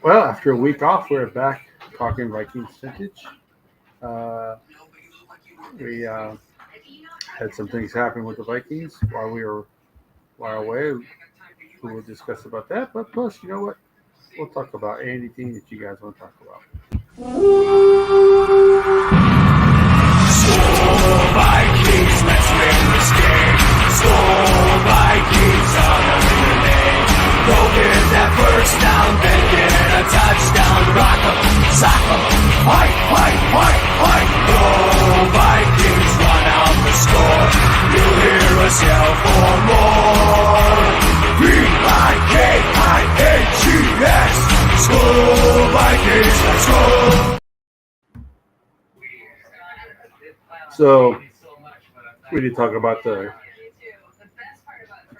Well, after a week off, we're back talking Vikings Vintage. Uh, we had some things happen with the Vikings while we were while away. We will discuss about that. But plus, you know what? We'll talk about anything that you guys want to talk about. Skull Vikings, let's win this game. Skull Vikings on the winner name. Go get that first down, then get a touchdown. Rock 'em, sock 'em, fight, fight, fight, fight. Go Vikings, run out the score. You'll hear us yell for more. V-I-K-I-N-G-S. Skull Vikings, let's go. So we did talk about the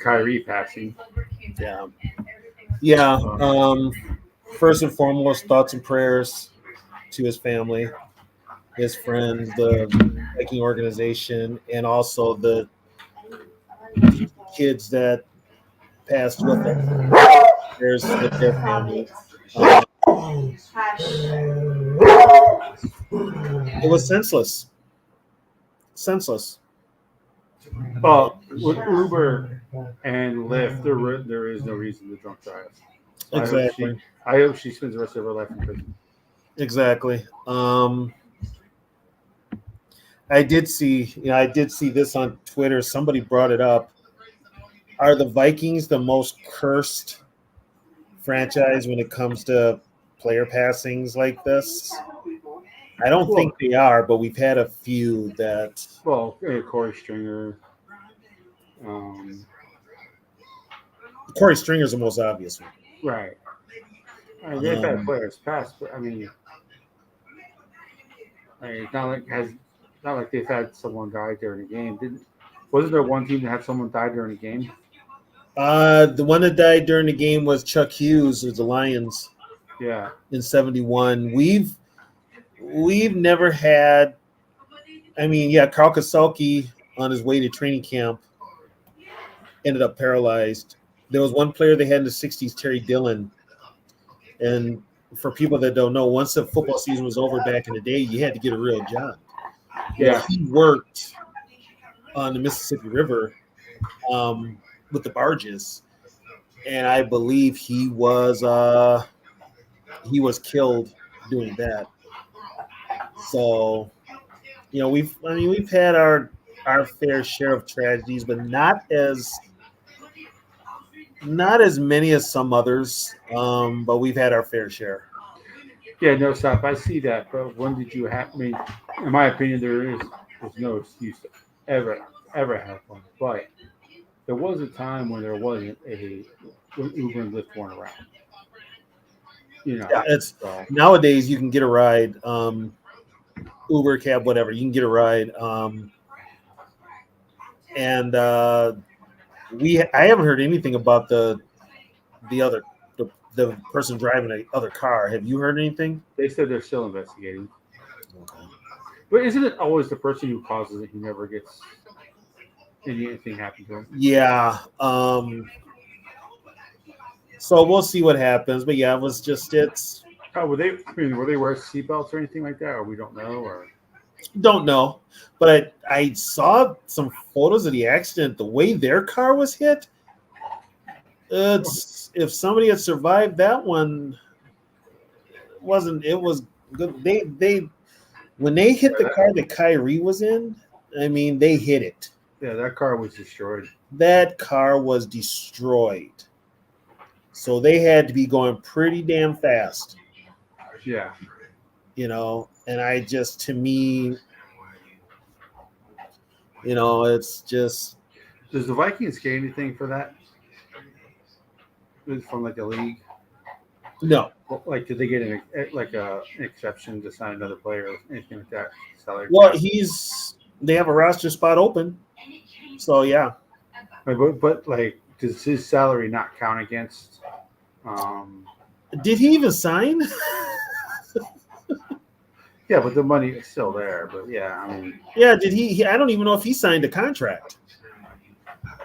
Kyrie passing. Yeah. Yeah. First and foremost, thoughts and prayers to his family, his friends, the Viking organization, and also the kids that passed with him. Prayers with their family. It was senseless. Senseless. Well, with Uber and Lyft, there is no reason to drunk drive. Exactly. I hope she spends the rest of her life in prison. Exactly. I did see this on Twitter. Somebody brought it up. Are the Vikings the most cursed franchise when it comes to player passings like this? I don't think they are, but we've had a few that. Well, Corey Stringer. Corey Stringer's the most obvious one. Right. They've had players pass, but I mean, it's not like they've had someone die during a game. Wasn't there one team that had someone die during a game? The one that died during the game was Chuck Hughes of the Lions. Yeah. In 71. We've never had. I mean, yeah, Carl Kaselke on his way to training camp ended up paralyzed. There was one player they had in the 60s, Terry Dillon. And for people that don't know, once the football season was over back in the day, you had to get a real job. Yeah. Well, he worked on the Mississippi River with the barges. And I believe he was killed doing that. So, we've had our fair share of tragedies, but not as many as some others. But we've had our fair share. Yeah, no, stop. I see that, but when did you have? I mean, in my opinion, there's no excuse to ever have one. But there was a time when there wasn't when Uber and Lyft weren't around. It's nowadays you can get a ride, Uber, cab, whatever. You can get a ride, and I haven't heard anything about the person driving the other car. Have you heard anything? They said they're still investigating. Okay. But isn't it always the person who causes it who never gets anything happen to him? Yeah. So we'll see what happens. But yeah, it was just it's. Oh, were they wearing seatbelts or anything like that, or we don't know, or don't know. But I saw some photos of the accident. The way their car was hit, if somebody had survived that one, it was good. They when they hit the car that Kyrie was in, I mean, they hit it. Yeah, that car was destroyed. That car was destroyed. So they had to be going pretty damn fast. Yeah. And I just, to me, it's just. Does the Vikings get anything for that? From like the league? No. Like, did they get an exception to sign another player or anything like that? Salary well, they have a roster spot open. So, yeah. But like, does his salary not count against? Did he even sign? Yeah, but the money is still there. But yeah, I mean. Yeah, did he? I don't even know if he signed a contract.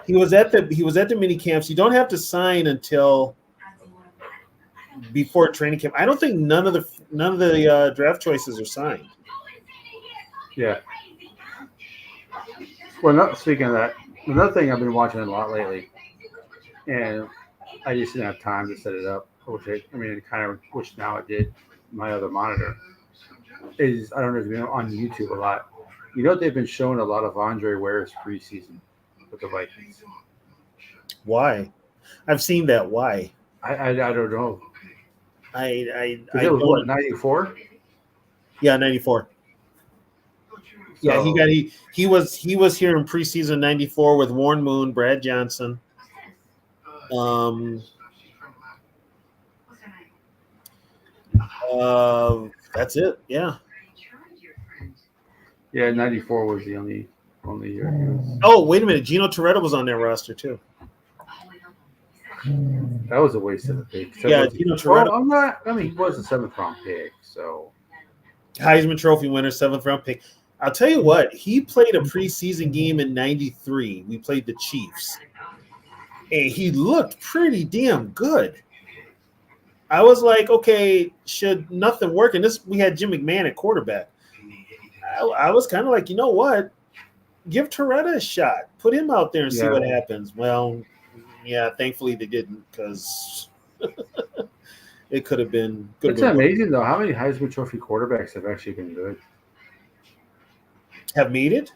He was at the mini camps. You don't have to sign until before training camp. I don't think none of the draft choices are signed. Yeah. Well, not speaking of that, another thing I've been watching a lot lately, and I just didn't have time to set it up. I kind of wish now I did. My other monitor is I don't know if you know on YouTube a lot. You know they've been showing a lot of Andre Ware's preseason with the Vikings. Why? I've seen that. Why? I don't know. I Because it was what don't. 94. Yeah, 94. Yeah, So, he was here in preseason 94 with Warren Moon, Brad Johnson. Um, that's it. Yeah. yeah, 94 was the only year he was. Oh, wait a minute. Gino Toretta was on that roster too. That was a waste of a pick. Yeah, Gino Toretta, I'm not. I mean, he was a 7th-round pick, so Heisman Trophy winner, 7th-round pick. I'll tell you what, he played a preseason game in 93. We played the Chiefs. And he looked pretty damn good. I was like, okay, should nothing work? And we had Jim McMahon at quarterback. I was kind of like, you know what? Give Toretta a shot. Put him out there and see what happens. Well, yeah, thankfully they didn't because it could have been good. It's amazing though how many Heisman Trophy quarterbacks have actually been good. Have made it?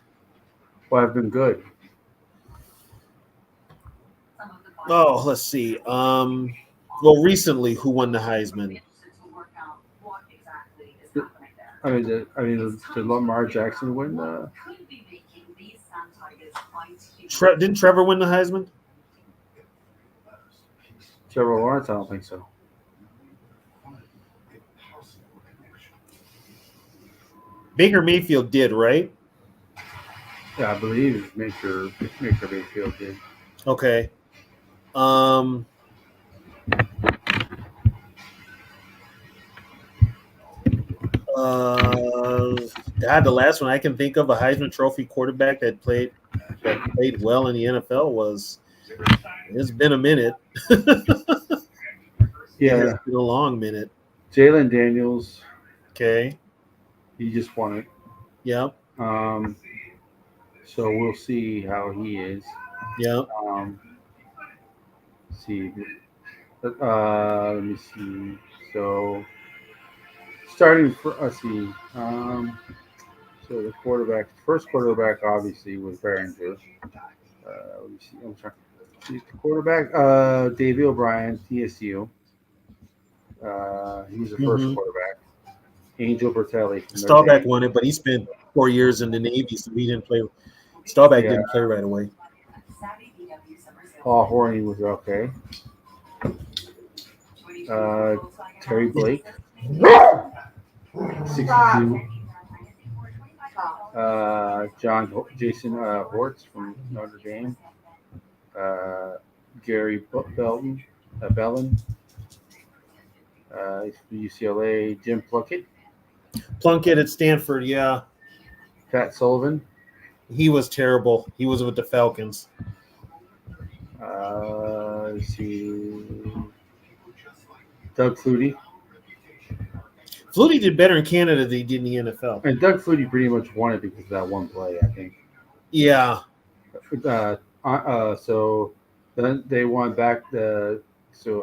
Well, have been good. Oh, let's see. Well, recently, who won the Heisman? Did Lamar Jackson win? Didn't Trevor win the Heisman? Trevor Lawrence? I don't think so. Baker Mayfield did, right? Yeah, I believe Baker Mayfield did. Okay. God, the last one I can think of, a Heisman Trophy quarterback that played well in the NFL was. It's been a minute. Yeah, it's been a long minute. Jalen Daniels. Okay. He just won it. Yep. So we'll see how he is. Yep. See. Let me see. So starting for let's see. So the first quarterback obviously was Behringer. Let me see. I'm trying. See the quarterback, Davey O'Brien, TSU. He was the first quarterback. Angel Bertelli. Staubach won it, but he spent 4 years in the Navy, so he didn't play. Staubach didn't play right away. Paul Horney was okay. Terry Blake, 62. Jason Hortz from Notre Dame. Gary Bellin, UCLA. Jim Plunkett at Stanford, yeah. Pat Sullivan. He was terrible. He was with the Falcons. Let's see. Doug Flutie. Flutie did better in Canada than he did in the NFL. And Doug Flutie pretty much won it because of that one play, I think. Yeah. So then they won back so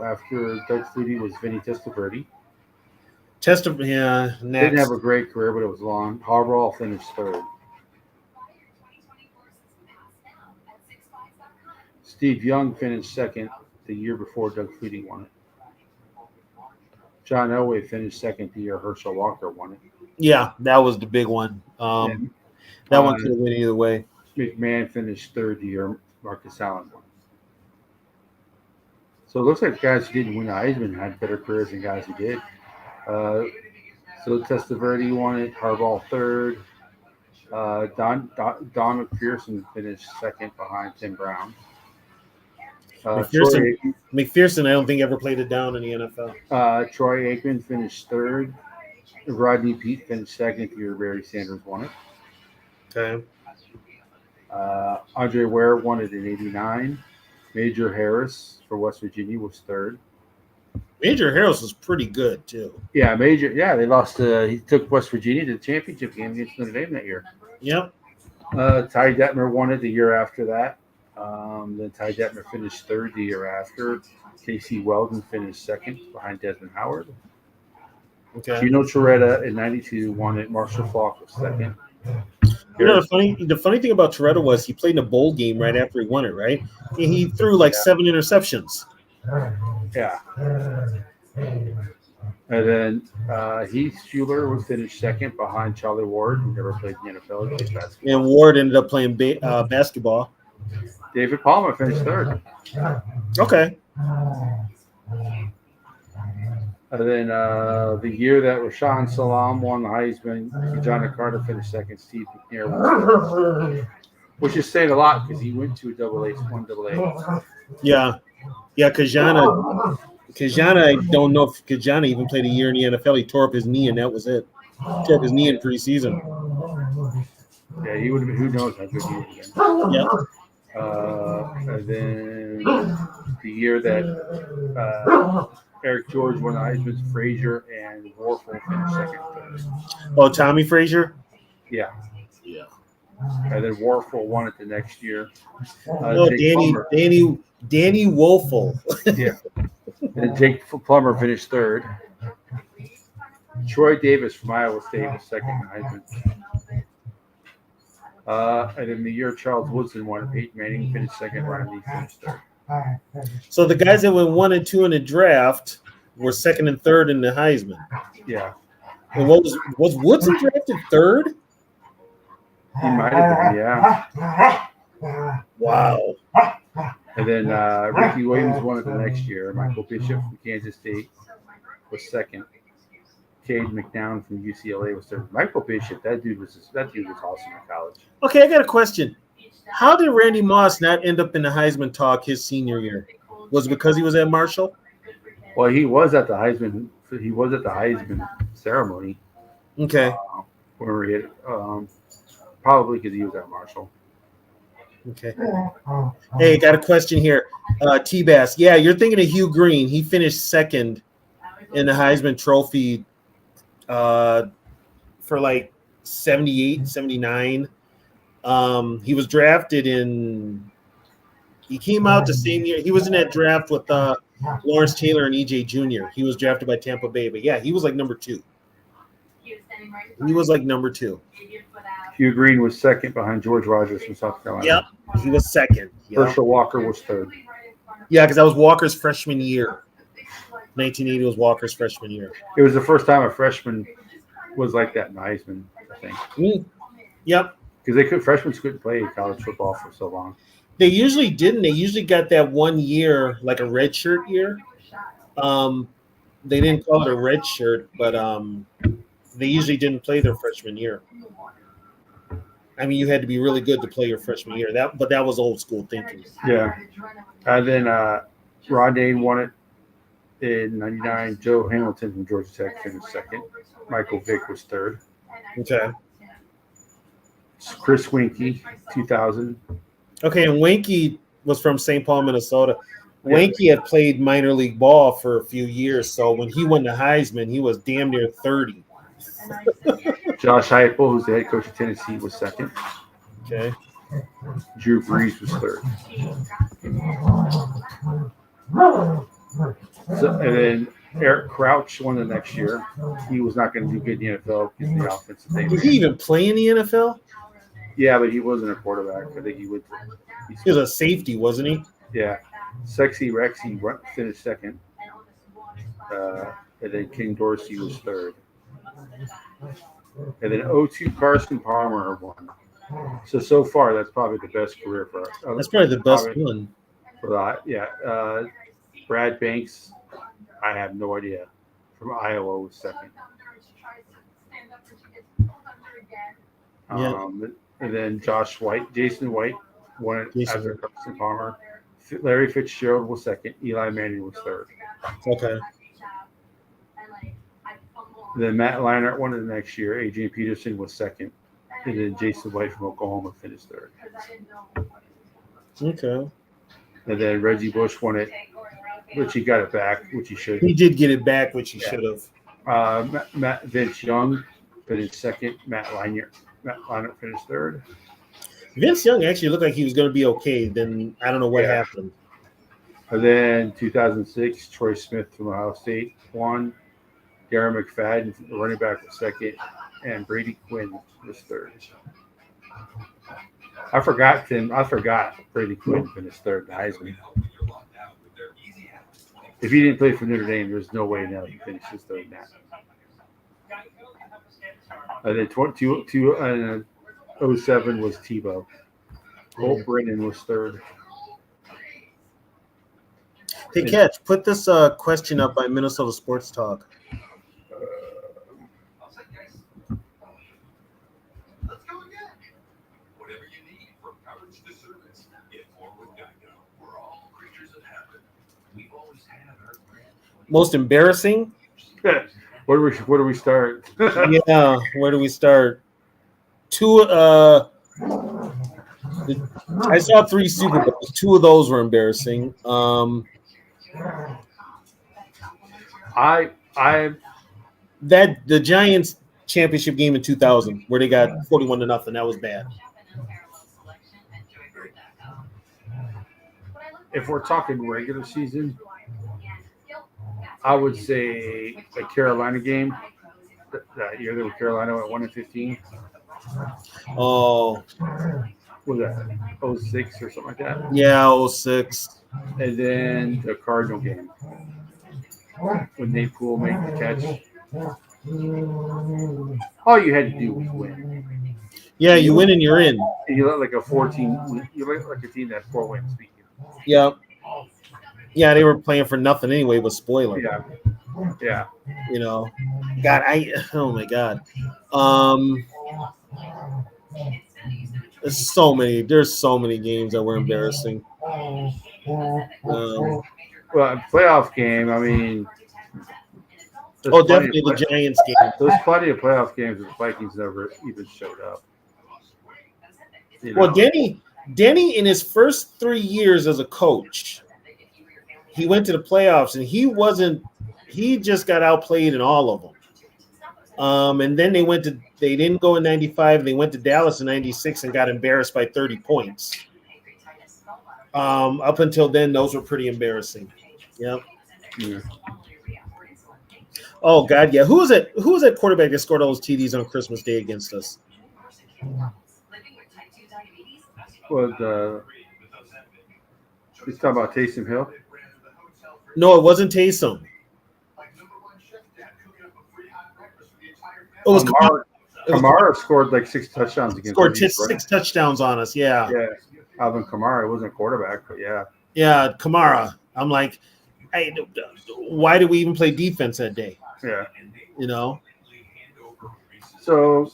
after Doug Flutie was Vinny Testaverde. Next. Didn't have a great career, but it was long. Harbaugh finished third. Steve Young finished second the year before Doug Flutie won it. John Elway finished second the year Herschel Walker won it. Yeah, that was the big one. That one could have went either way. McMahon finished third the year Marcus Allen won. So it looks like guys who didn't win the Heisman had better careers than guys who did. So Testaverde won it, Harbaugh third. Don McPherson finished second behind Tim Brown. McPherson, I don't think ever played it down in the NFL. Troy Aikman finished third. Rodney Peete finished second the year Barry Sanders won it. Okay. Andre Ware won it in '89. Major Harris for West Virginia was third. Major Harris was pretty good too. Yeah, Major. Yeah, they lost. He took West Virginia to the championship game against Notre Dame that year. Yep. Ty Detmer won it the year after that. Then Ty Detmer finished third the year after. Casey Weldon finished second behind Desmond Howard. Okay. Gino Toretta in '92 won it. Marshall Falk was second. You know, the funny thing about Toretto was he played in a bowl game right after he won it, right? And he threw like 7 interceptions. Yeah. And then Heath Schuler was finished second behind Charlie Ward, who never played in the NFL. He played basketball. And Ward ended up playing basketball. David Palmer finished third. Okay. And then the year that Rashawn Salam won the Heisman, John Carter finished second. Steve McNair was third. Which is saying a lot because he went to a one double A. Yeah. Yeah, Kajana, I don't know if Kajana even played a year in the NFL. He tore up his knee, and that was it. Tore up his knee in preseason. Yeah, he would have been, who knows how good he would have been. Yeah. And then the year that Eric George won the Heisman, Frazier and Warfel finished second and third. Oh, Tommy Frazier? Yeah. Yeah. And then Warfel won it the next year. Danny Woelfel. Yeah. And Jake Plummer finished third. Troy Davis from Iowa State was second in Heisman. And then the year Charles Woodson won it, Peyton Manning finished second, Ryan Lee finished third. So the guys that went 1 and 2 in the draft were second and third in the Heisman. Yeah. And was Woodson drafted third? He might have been, yeah. Wow. And then Ricky Williams won it the next year. Michael Bishop from Kansas State was second. Cade McNown from UCLA was third. Michael Bishop, that dude was awesome in college. Okay, I got a question. How did Randy Moss not end up in the Heisman talk his senior year? Was it because he was at Marshall? Well, he was at the Heisman. He was at the Heisman ceremony. Okay. Where he had, probably because he was at Marshall. Okay. Hey, got a question here. T-Bass. Yeah, you're thinking of Hugh Green. He finished second in the Heisman Trophy for like 78, 79. He was drafted he came out the same year. He was in that draft with Lawrence Taylor and EJ Jr. He was drafted by Tampa Bay. But yeah, he was like number 2. He was like number 2. Hugh Green was second behind George Rogers from South Carolina. Yep, he was second. Yep. Herschel Walker was third. Yeah, because that was Walker's freshman year. 1980 was Walker's freshman year. It was the first time a freshman was like that in Heisman, I think. Yep. Because freshmen couldn't play college football for so long. They usually didn't. They usually got that 1 year, like a red shirt year. They didn't call it a red shirt, but they usually didn't play their freshman year. I mean, you had to be really good to play your freshman year. But that was old school thinking. Yeah. And then Ron Dane won it in '99. Joe Hamilton from Georgia Tech finished second. Michael Vick was third. Okay. Chris Winkie, 2000. Okay, and Winkie was from St. Paul, Minnesota. Winkie had played minor league ball for a few years, so when he won the Heisman, he was damn near 30. Josh Heupel, who's the head coach of Tennessee, was second. Okay. Drew Brees was third. And then Eric Crouch won the next year. He was not going to do good in the NFL because of the offense that they Did he even play in the NFL? Yeah, but he wasn't a quarterback. I think he was a safety, wasn't he? Yeah. Sexy Rexy finished second. And then King Dorsey was third. And then 02 Carson Palmer won. So far, that's probably the best career for us. That's probably the best one. For that, yeah. Brad Banks, I have no idea. From Iowa was second. And then Jason White won it after Carson Palmer. Larry Fitzgerald was second. Eli Manning was third. Okay. And then Matt Leinart won it the next year. Adrian Peterson was second. And then Jason White from Oklahoma finished third. Okay. And then Reggie Bush won it which he got it back, which he should. He did get it back, which he Yeah. should have. Matt Vince Young finished second. Matt Leinart finished third. Vince Young actually looked like he was going to be okay. Then I don't know what happened. And then 2006, Troy Smith from Ohio State won. Darren McFadden, the running back, was second, and Brady Quinn was third. I forgot Brady Quinn finished third in Heisman. If he didn't play for Notre Dame, there's no way now he finishes third in that. And then 07 was Tebow. Colt Brennan was third. Hey, Catch, put this question up by Minnesota Sports Talk. Most embarrassing? Where do we start? Yeah, where do we start? I saw 3 Super Bowls. 2 of those were embarrassing. The Giants championship game in 2000 where they got 41-0. That was bad. If we're talking regular season, I would say the Carolina game. That year that Carolina went 1-15. Oh, What was that? 06 or something like that. yeah, 06. And then the Cardinal game when Nate Poole made the catch. All you had to do was win. Yeah, you win and you're in. And you look like a 14. You look like a team that had 4 wins. Yeah. Yeah, they were playing for nothing anyway. It was spoiler. Yeah. You know, God, oh my God. There's so many games that were embarrassing. Well, playoff game. I mean, definitely the Giants game. There's plenty of playoff games that the Vikings never even showed up. Well, Denny in his first 3 years as a coach, he went to the playoffs and he just got outplayed in all of them. And then they didn't go in 95. They went to Dallas in 96 and got embarrassed by 30 points. Up until then, those were pretty embarrassing. Yep. Yeah. Oh God, yeah. Who was that quarterback that scored all those TDs on Christmas Day against us? He's talking about Taysom Hill? No, it wasn't Taysom. It was Kamara scored like 6 touchdowns against us. Scored 6 touchdowns on us, yeah. Yeah, Alvin Kamara wasn't a quarterback, but yeah. Yeah, Kamara. I'm like, hey, why did we even play defense that day? Yeah. You know? So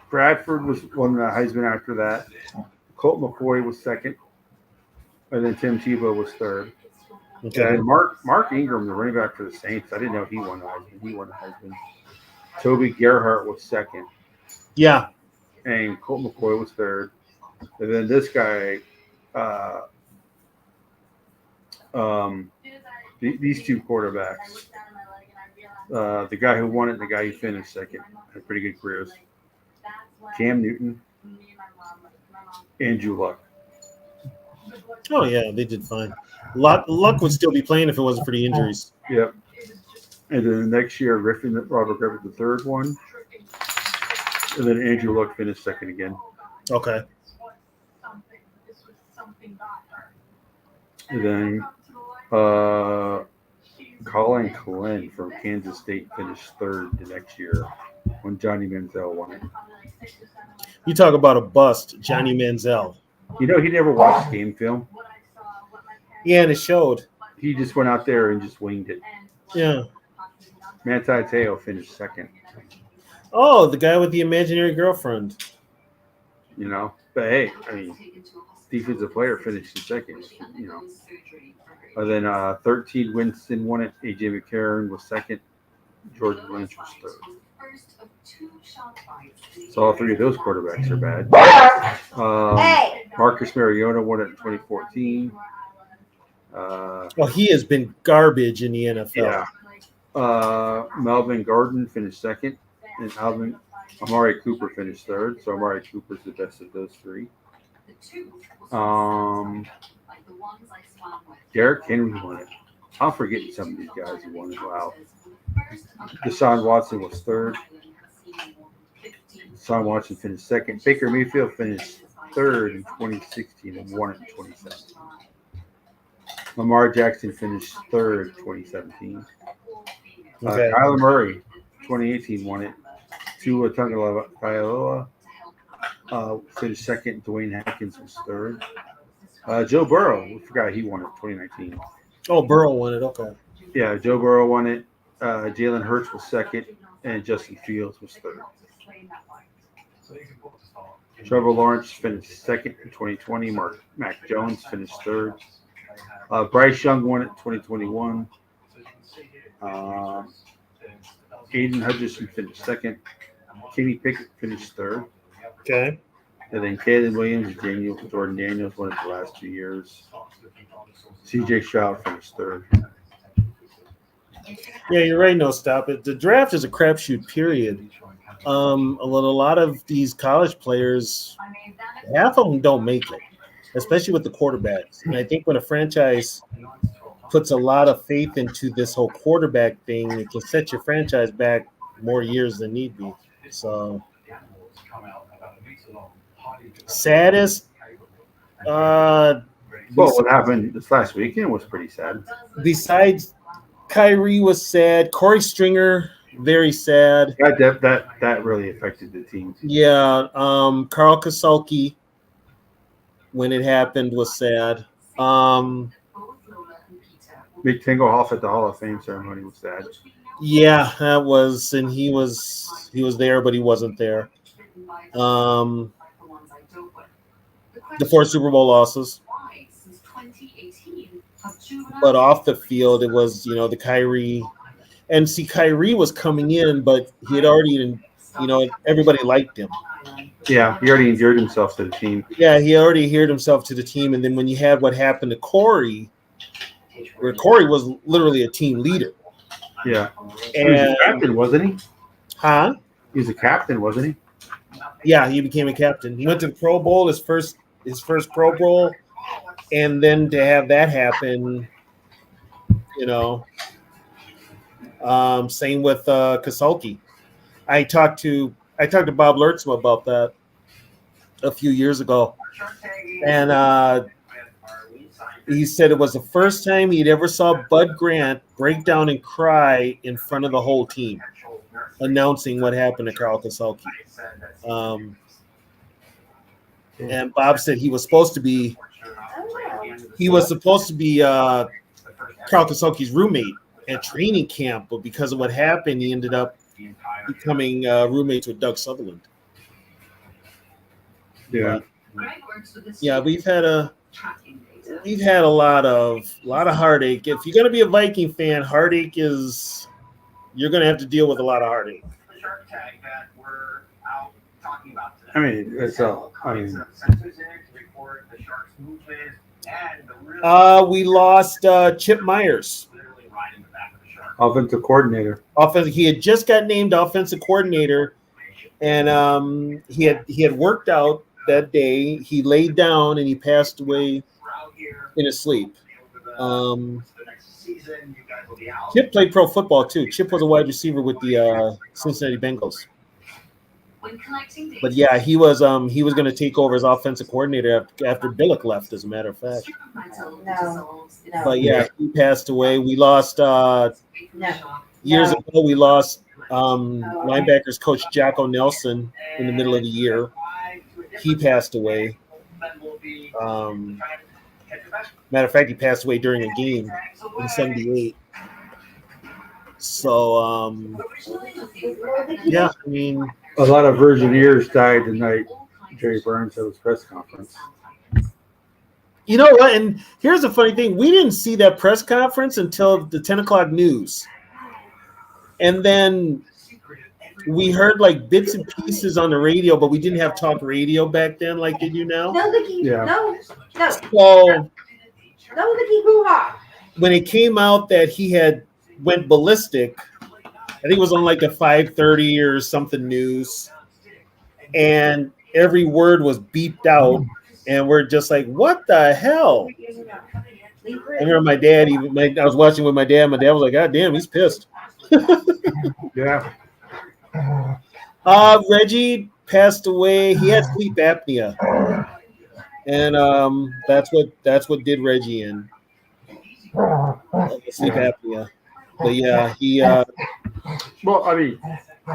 Bradford won the Heisman after that. Colt McCoy was second. And then Tim Tebow was third. Okay. And Mark Ingram, the running back for the Saints, I didn't know he won the Heisman. He won the Heisman. Toby Gerhart was second. Yeah. And Colt McCoy was third. And then this guy, these 2 quarterbacks, the guy who won it and the guy who finished second, had pretty good careers. Cam Newton, Andrew Luck. Oh, yeah, they did fine. Luck would still be playing if it wasn't for the injuries. Yep. And then the next year, Robert Griffin III won. And then Andrew Luck finished second again. Okay. And then Colin Glenn from Kansas State finished third the next year when Johnny Manziel won it. You talk about a bust, Johnny Manziel. You know, he never watched game film. Yeah, and it showed. He just went out there and just winged it. Yeah. Manti Te'o finished second. Oh, the guy with the imaginary girlfriend. You know, but hey, I mean, defensive player finished second. You know, and then 13 Winston won it. AJ McCarron was second. Jordan Lynch was third. So all 3 of those quarterbacks are bad. Marcus Mariota won it in 2014. Well, he has been garbage in the NFL. Yeah. Melvin Gordon finished second, and Amari Cooper finished third. So Amari Cooper's the best of those three. Derrick Henry won it. I'm forgetting some of these guys who won it. Wow. Deshaun Watson was third. Deshaun Watson finished second. Baker Mayfield finished third in 2016 and won it in 2017. Lamar Jackson finished third 2017. Okay. Kyler Murray, 2018, won it. Tua Tagovailoa finished second. Dwayne Haskins was third. Joe Burrow, we forgot he won it 2019. Oh, Burrow won it. Okay. Yeah, Joe Burrow won it. Jalen Hurts was second, and Justin Fields was third. Trevor Lawrence finished second in 2020. Mac Jones finished third. Bryce Young won it in 2021. Aiden Hutchinson finished second. Kenny Pickett finished third. Okay. And then Caleb Williams and Jordan Daniels won it the last 2 years. CJ Stroud finished third. Yeah, you're right. No, stop it. The draft is a crapshoot, period. A lot of these college players, half of them don't make it, especially with the quarterbacks. And I think when a franchise puts a lot of faith into this whole quarterback thing, it can set your franchise back more years than need be. So, saddest. Well, what happened this last weekend was pretty sad. Besides Kyrie was sad. Corey Stringer, very sad. That really affected the team. Yeah. Carl Kasulki, when it happened, was sad. Big Tingelhoff at the Hall of Fame ceremony was sad. Yeah, that was, and he was there, but he wasn't there. The 4 Super Bowl losses. But off the field, it was, the Kyrie. And see, Kyrie was coming in, but he had already, everybody liked him. Yeah, he already endeared himself to the team. Yeah, he already endeared himself to the team. And then when you had what happened to Corey, where Corey was literally a team leader. Yeah. He was a captain, wasn't he? Huh? He was a captain, wasn't he? Yeah, he became a captain. He went to the Pro Bowl, his first Pro Bowl. And then to have that happen, same with Kasulki. I talked to Bob Lurtzma about that a few years ago, and he said it was the first time he'd ever saw Bud Grant break down and cry in front of the whole team, announcing what happened to Carl Kasulki. And Bob said he was supposed to be Carl Kasulki's roommate at training camp, but because of what happened, he ended up becoming roommates with Doug Sutherland. Yeah. Yeah, we've had a lot of heartache. If you're gonna be a Viking fan, you're gonna have to deal with a lot of heartache. I mean, we lost Chip Myers, offensive coordinator. He had just got named offensive coordinator, and he had worked out that day. He laid down and he passed away in his sleep. Chip played pro football too. Chip was a wide receiver with the Cincinnati Bengals. But yeah, he was going to take over as offensive coordinator after Billick left, as a matter of fact. No. But yeah, he passed away. We lost years ago. We lost linebackers coach Jacko Nelson in the middle of the year. He passed away. Matter of fact, he passed away during a game in '78. So yeah, I mean, A lot of Virgineers died the night Jerry Burns had his press conference. you know what? And here's the funny thing: we didn't see that press conference until the 10 o'clock news, and then we heard like bits and pieces on the radio, but we didn't have talk radio back then like they do now. No, Vicky. Yeah. No. So That was a key hoo-ha. when it came out that he had went ballistic, I think it was on like the 5:30 or something news, and every word was beeped out, and we're just like, "What the hell?" I remember my dad. I was watching with my dad. My dad was like, "God damn, he's pissed." Yeah. Reggie passed away. He had sleep apnea, and that's what did Reggie in sleep apnea. But yeah, he Well, I mean,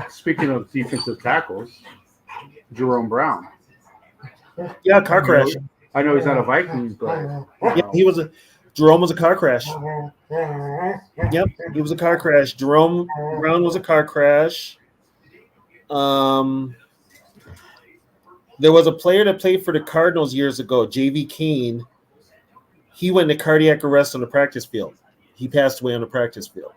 speaking of defensive tackles, Jerome Brown. yeah, car crash. I know he's not a Viking, but Yeah, Jerome was a car crash. Yep, he was a car crash. Jerome Brown was a car crash. There was a player that played for the Cardinals years ago, J.V. Kane. He went into cardiac arrest on the practice field. He passed away on the practice field.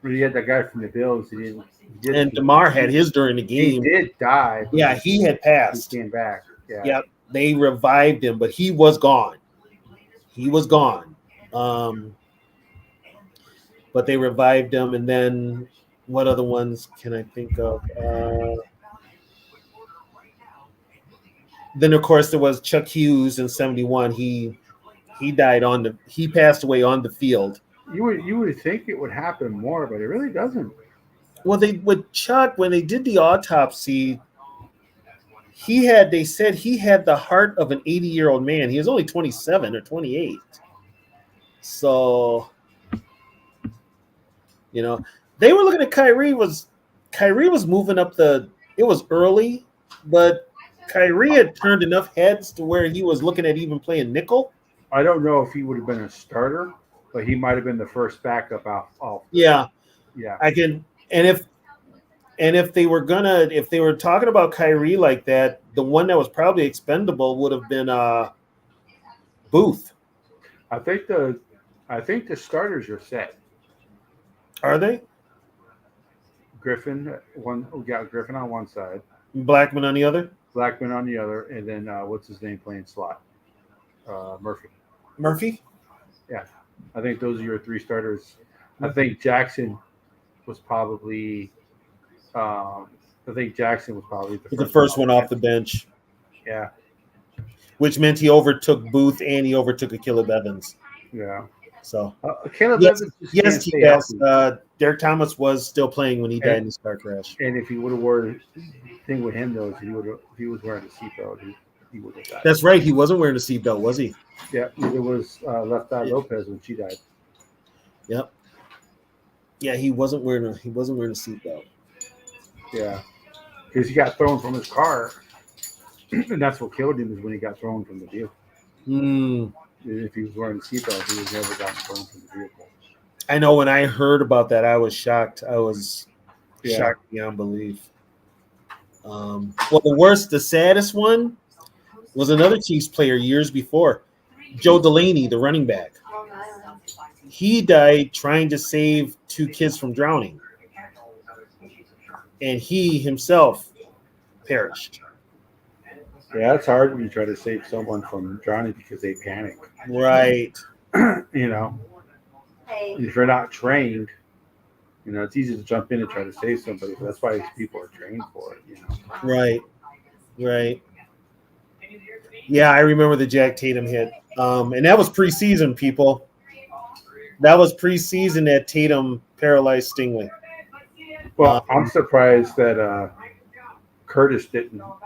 he had that guy from the Bills. And DeMar had his during the He game. did die. but Yeah, he had he passed. came back. Yeah. Yep, they revived him, but he was gone. He was gone. But they revived him, and then what other ones can I think of? Then of course there was Chuck Hughes in '71. He passed away on the field. You would think it would happen more, but it really doesn't. Well, with Chuck, when they did the autopsy, they said he had the heart of an 80-year-old man. He was only 27 or 28. So, they were looking at Kyrie was moving up it was early, but Kyrie had turned enough heads to where he was looking at even playing nickel. I don't know if he would have been a starter, but he might have been the first backup off. Yeah. Yeah. If they were talking about Kyrie like that, the one that was probably expendable would have been Booth. I think the starters are set. Are they? Griffin, we got Griffin on one side, Blackman on the other? Blackman on the other, and then what's his name playing slot? Murphy. Yeah. I think those are your three starters. I think Jackson was probably the first one off the bench. Yeah. Which meant he overtook Booth and he overtook Caleb Evans. Yeah. So Caleb Evans. Yes, Derek Thomas was still playing when he died in his car crash. And if he would have worn thing with him though, if he was wearing a seatbelt, he would have died. That's right. He wasn't wearing a seatbelt, was he? Yeah, it was Left Eye Lopez when she died. Yep. Yeah, he wasn't wearing a seatbelt. Yeah, because he got thrown from his car, and that's what killed him is when he got thrown from the vehicle. If he was wearing a seatbelt, he was never gotten thrown from the vehicle. I know when I heard about that, I was shocked. I was shocked beyond belief. Well, the saddest one was another Chiefs player years before, Joe Delaney, the running back. He died trying to save two kids from drowning. And he himself perished. Yeah, it's hard when you try to save someone from drowning because they panic. Right. If you're not trained, it's easy to jump in and try to save somebody. But that's why these people are trained for it. Right. Yeah, I remember the Jack Tatum hit. And that was preseason, people. That was preseason that Tatum paralyzed Stingley. Well, I'm surprised that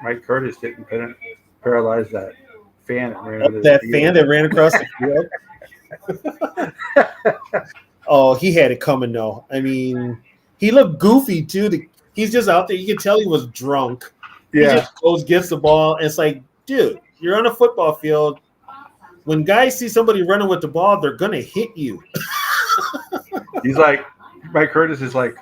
Mike Curtis didn't paralyze that fan that ran under the field. Fan that ran across the field. Oh, he had it coming though. I mean, he looked goofy too. He's just out there. You can tell he was drunk. Yeah. He just goes, gets the ball, and it's like, dude, you're on a football field. When guys see somebody running with the ball, they're gonna hit you. He's like, Mike Curtis is like,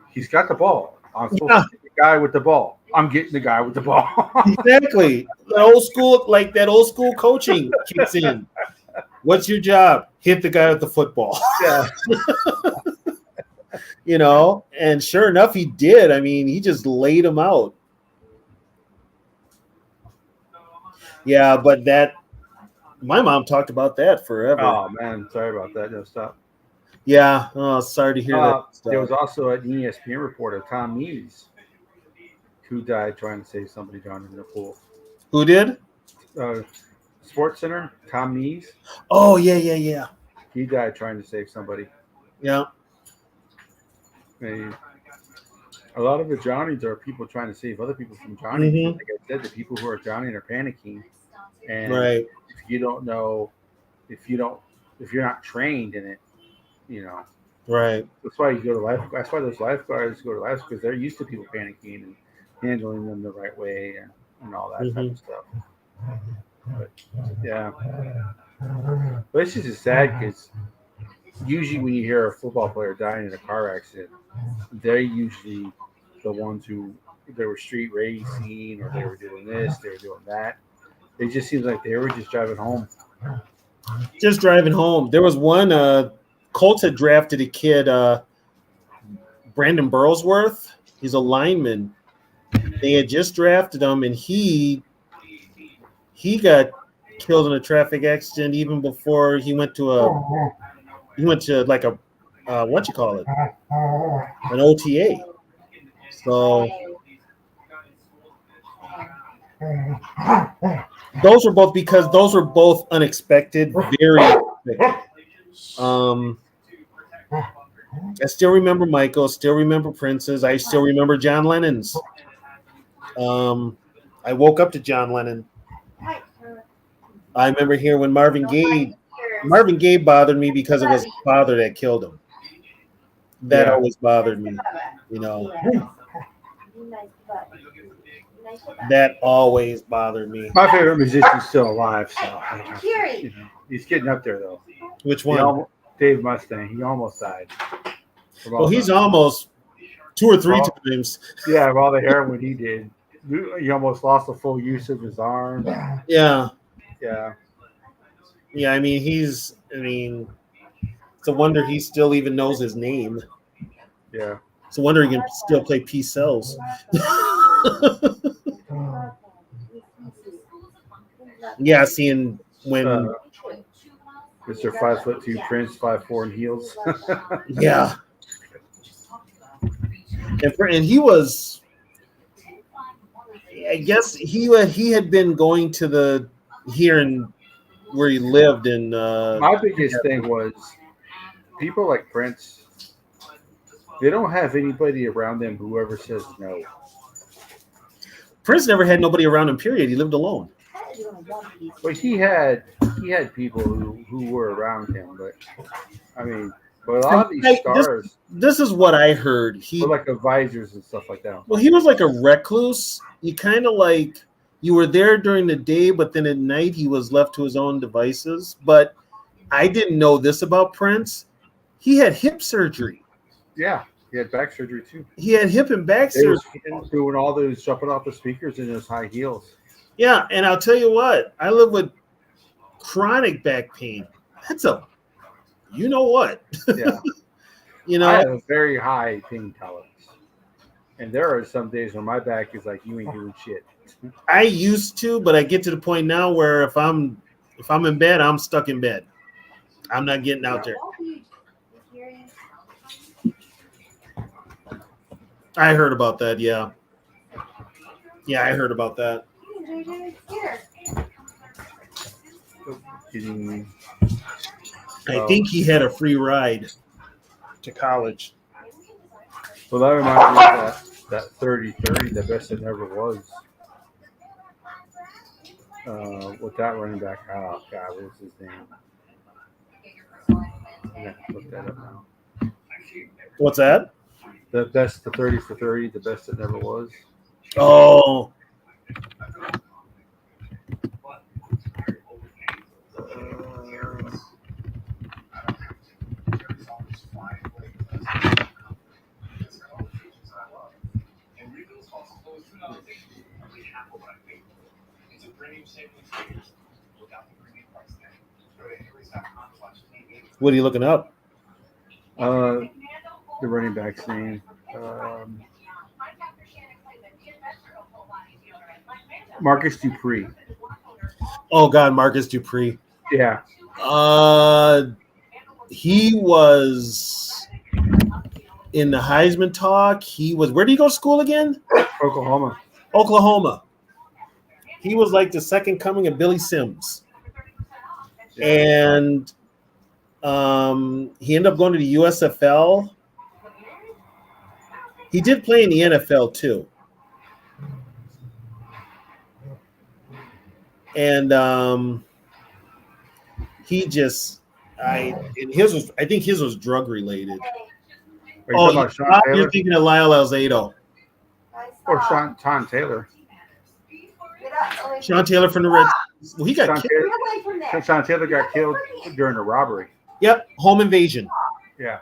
he's got the ball. I'm supposed to get the guy with the ball. I'm getting the guy with the ball. Exactly. That old school coaching kicks in. What's your job? Hit the guy with the football. Yeah. And sure enough, he did. I mean, he just laid him out. Yeah, but my mom talked about that forever. Oh man, sorry about that. No, stop. Yeah. Oh, sorry to hear that There stuff. was also an ESPN reporter, Tom Mees, who died trying to save somebody drowning in a pool. Who did? Uh, Sports Center, Tom Mees, Oh, yeah, yeah, yeah. he died trying to save somebody. Yeah. And a lot of the drownings are people trying to save other people from drowning. Because, Hmm. like I said, the people who are drowning are panicking, and Right. if you don't know, if you don't, if you're not trained in it, you know, Right. that's why you go to life. That's why those lifeguards go to life because they're used to people panicking and handling them the right way and all that type Hmm. of stuff. But yeah, but it's just sad because usually when you hear a football player dying in a car accident, they're usually the ones who they were street racing or they were doing this, they were doing that. It just seems like they were just driving home. Just driving home. There was one. Colts had drafted a kid, Brandon Burlsworth. He's a lineman. They had just drafted him, and he got killed in a traffic accident even before he went to like a what you call it, an OTA. So those were both unexpected, very unexpected. Um, I still remember Michael. Still remember Prince's. I still remember John Lennon's. I woke up to John Lennon. I remember here when Marvin Gaye bothered me because it was his father that killed him. That Yeah, always bothered me. You know, that always bothered me. my favorite musician's still alive, so he's getting up there though. Which He one? almost Dave Mustang. He almost died from Well, all he's the almost two or three all, times. yeah, of all the heroin he did. He almost lost the full use of his arm. Yeah, Yeah, yeah. I mean, it's a wonder he still even knows his name. yeah. It's a wonder he can still play P cells. Yeah, seeing Uh, when Mr. 5'2" Prince, 5'4" in heels. yeah, and he was. I guess he had been going to the here in where he lived in. My biggest thing was people like Prince. They don't have anybody around them who ever says no. Prince never had nobody around him. Period. He lived alone. But he had people who were around him. But I mean, but a lot of these stars This is what I heard. were like advisors and stuff like that. Well, he was like a recluse. You kind of like you were there during the day, but then at night he was left to his own devices. But I didn't know this about Prince. He had hip surgery. Yeah, he had back surgery too. He had hip and back They was surgery. doing all those jumping off the speakers in those high heels. Yeah, and I'll tell you what, I live with chronic back pain. That's you know what? Yeah, You I know, have a very high pain tolerance, and there are some days where my back is like you ain't doing shit. I used to, but I get to the point now where if I'm in bed, I'm stuck in bed. I'm not getting out there. I heard about that. Yeah, I heard about that. Getting, I think he had a free ride to college. well, that reminds me of that 30-30, the best it ever was. With that running back, oh God, what was his name? I have to look that up now. What's that? The 30 for 30, the best it never was. Oh, what are you looking up? The running back's name. Marcus Dupree. Oh God, Marcus Dupree. Yeah. He was in the Heisman talk. He was. Where did he go to school again? Oklahoma. Oklahoma. He was like the second coming of Billy Sims, and he ended up going to the USFL. He did play in the NFL too, and he just I think his was drug related. Are you Oh, talking about Sean you're Taylor? thinking of Lyle Alzado. Or Sean Taylor? Sean Taylor from the Reds. Well, he got Sean killed. Taylor, Sean Taylor got killed during a robbery. Yep, home invasion. Yeah.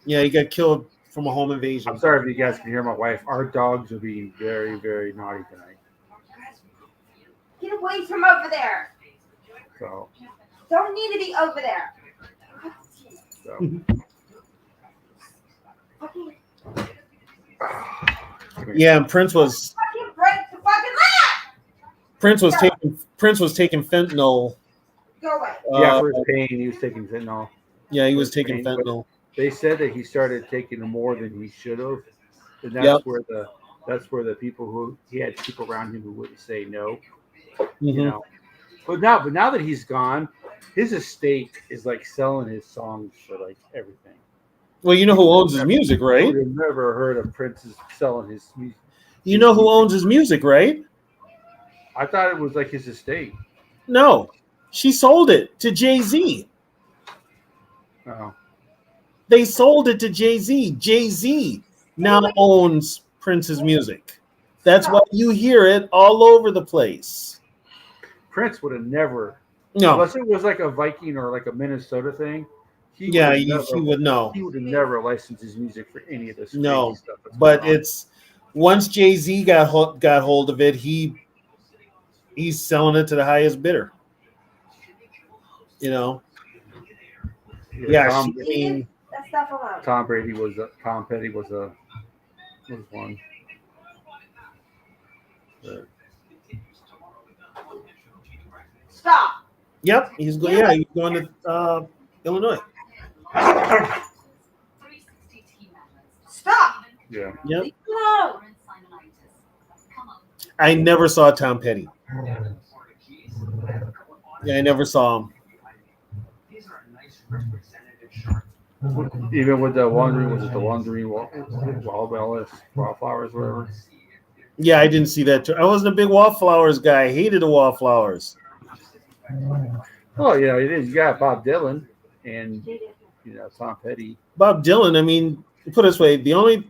Yeah, he got killed from a home invasion. I'm sorry if you guys can hear my wife. Our dogs are being very, very naughty tonight. Get away from over there. So. Don't need to be over there. Yeah, and Prince was Break the fucking Prince was taking fentanyl. Go away. Yeah, for his pain, he was taking fentanyl. Yeah, he was taking fentanyl. They said that he started taking more than he should have, and that's where the people who he had people around him who wouldn't say no. Mm-hmm. You know, but now that he's gone, his estate is like selling his songs for like everything. Well, you know who owns his music, right? I've never heard of Prince selling his music. You know who owns his music, right? I thought it was like his estate. No, she sold it to Jay-Z. Oh. They sold it to Jay-Z. Jay-Z now owns Prince's music. That's why you hear it all over the place. Prince would have never, unless it was like a Viking or like a Minnesota thing. He would know. He would have never licensed his music for any of this. No, stuff but it's once Jay-Z got hold of it, he's selling it to the highest bidder. You know. Yeah, Tom Petty was one. Stop. Yep, he's going. Yeah, he's going to Illinois. Stop. Yeah. Yep. No. I never saw Tom Petty. Yeah, I never saw him. Even with the Wandering Wildflowers, whatever. Yeah, I didn't see that too. I wasn't a big Wallflowers guy. I hated the Wallflowers. Oh yeah, it is. You got Bob Dylan and Tom Petty. Bob Dylan. I mean, put it this way: the only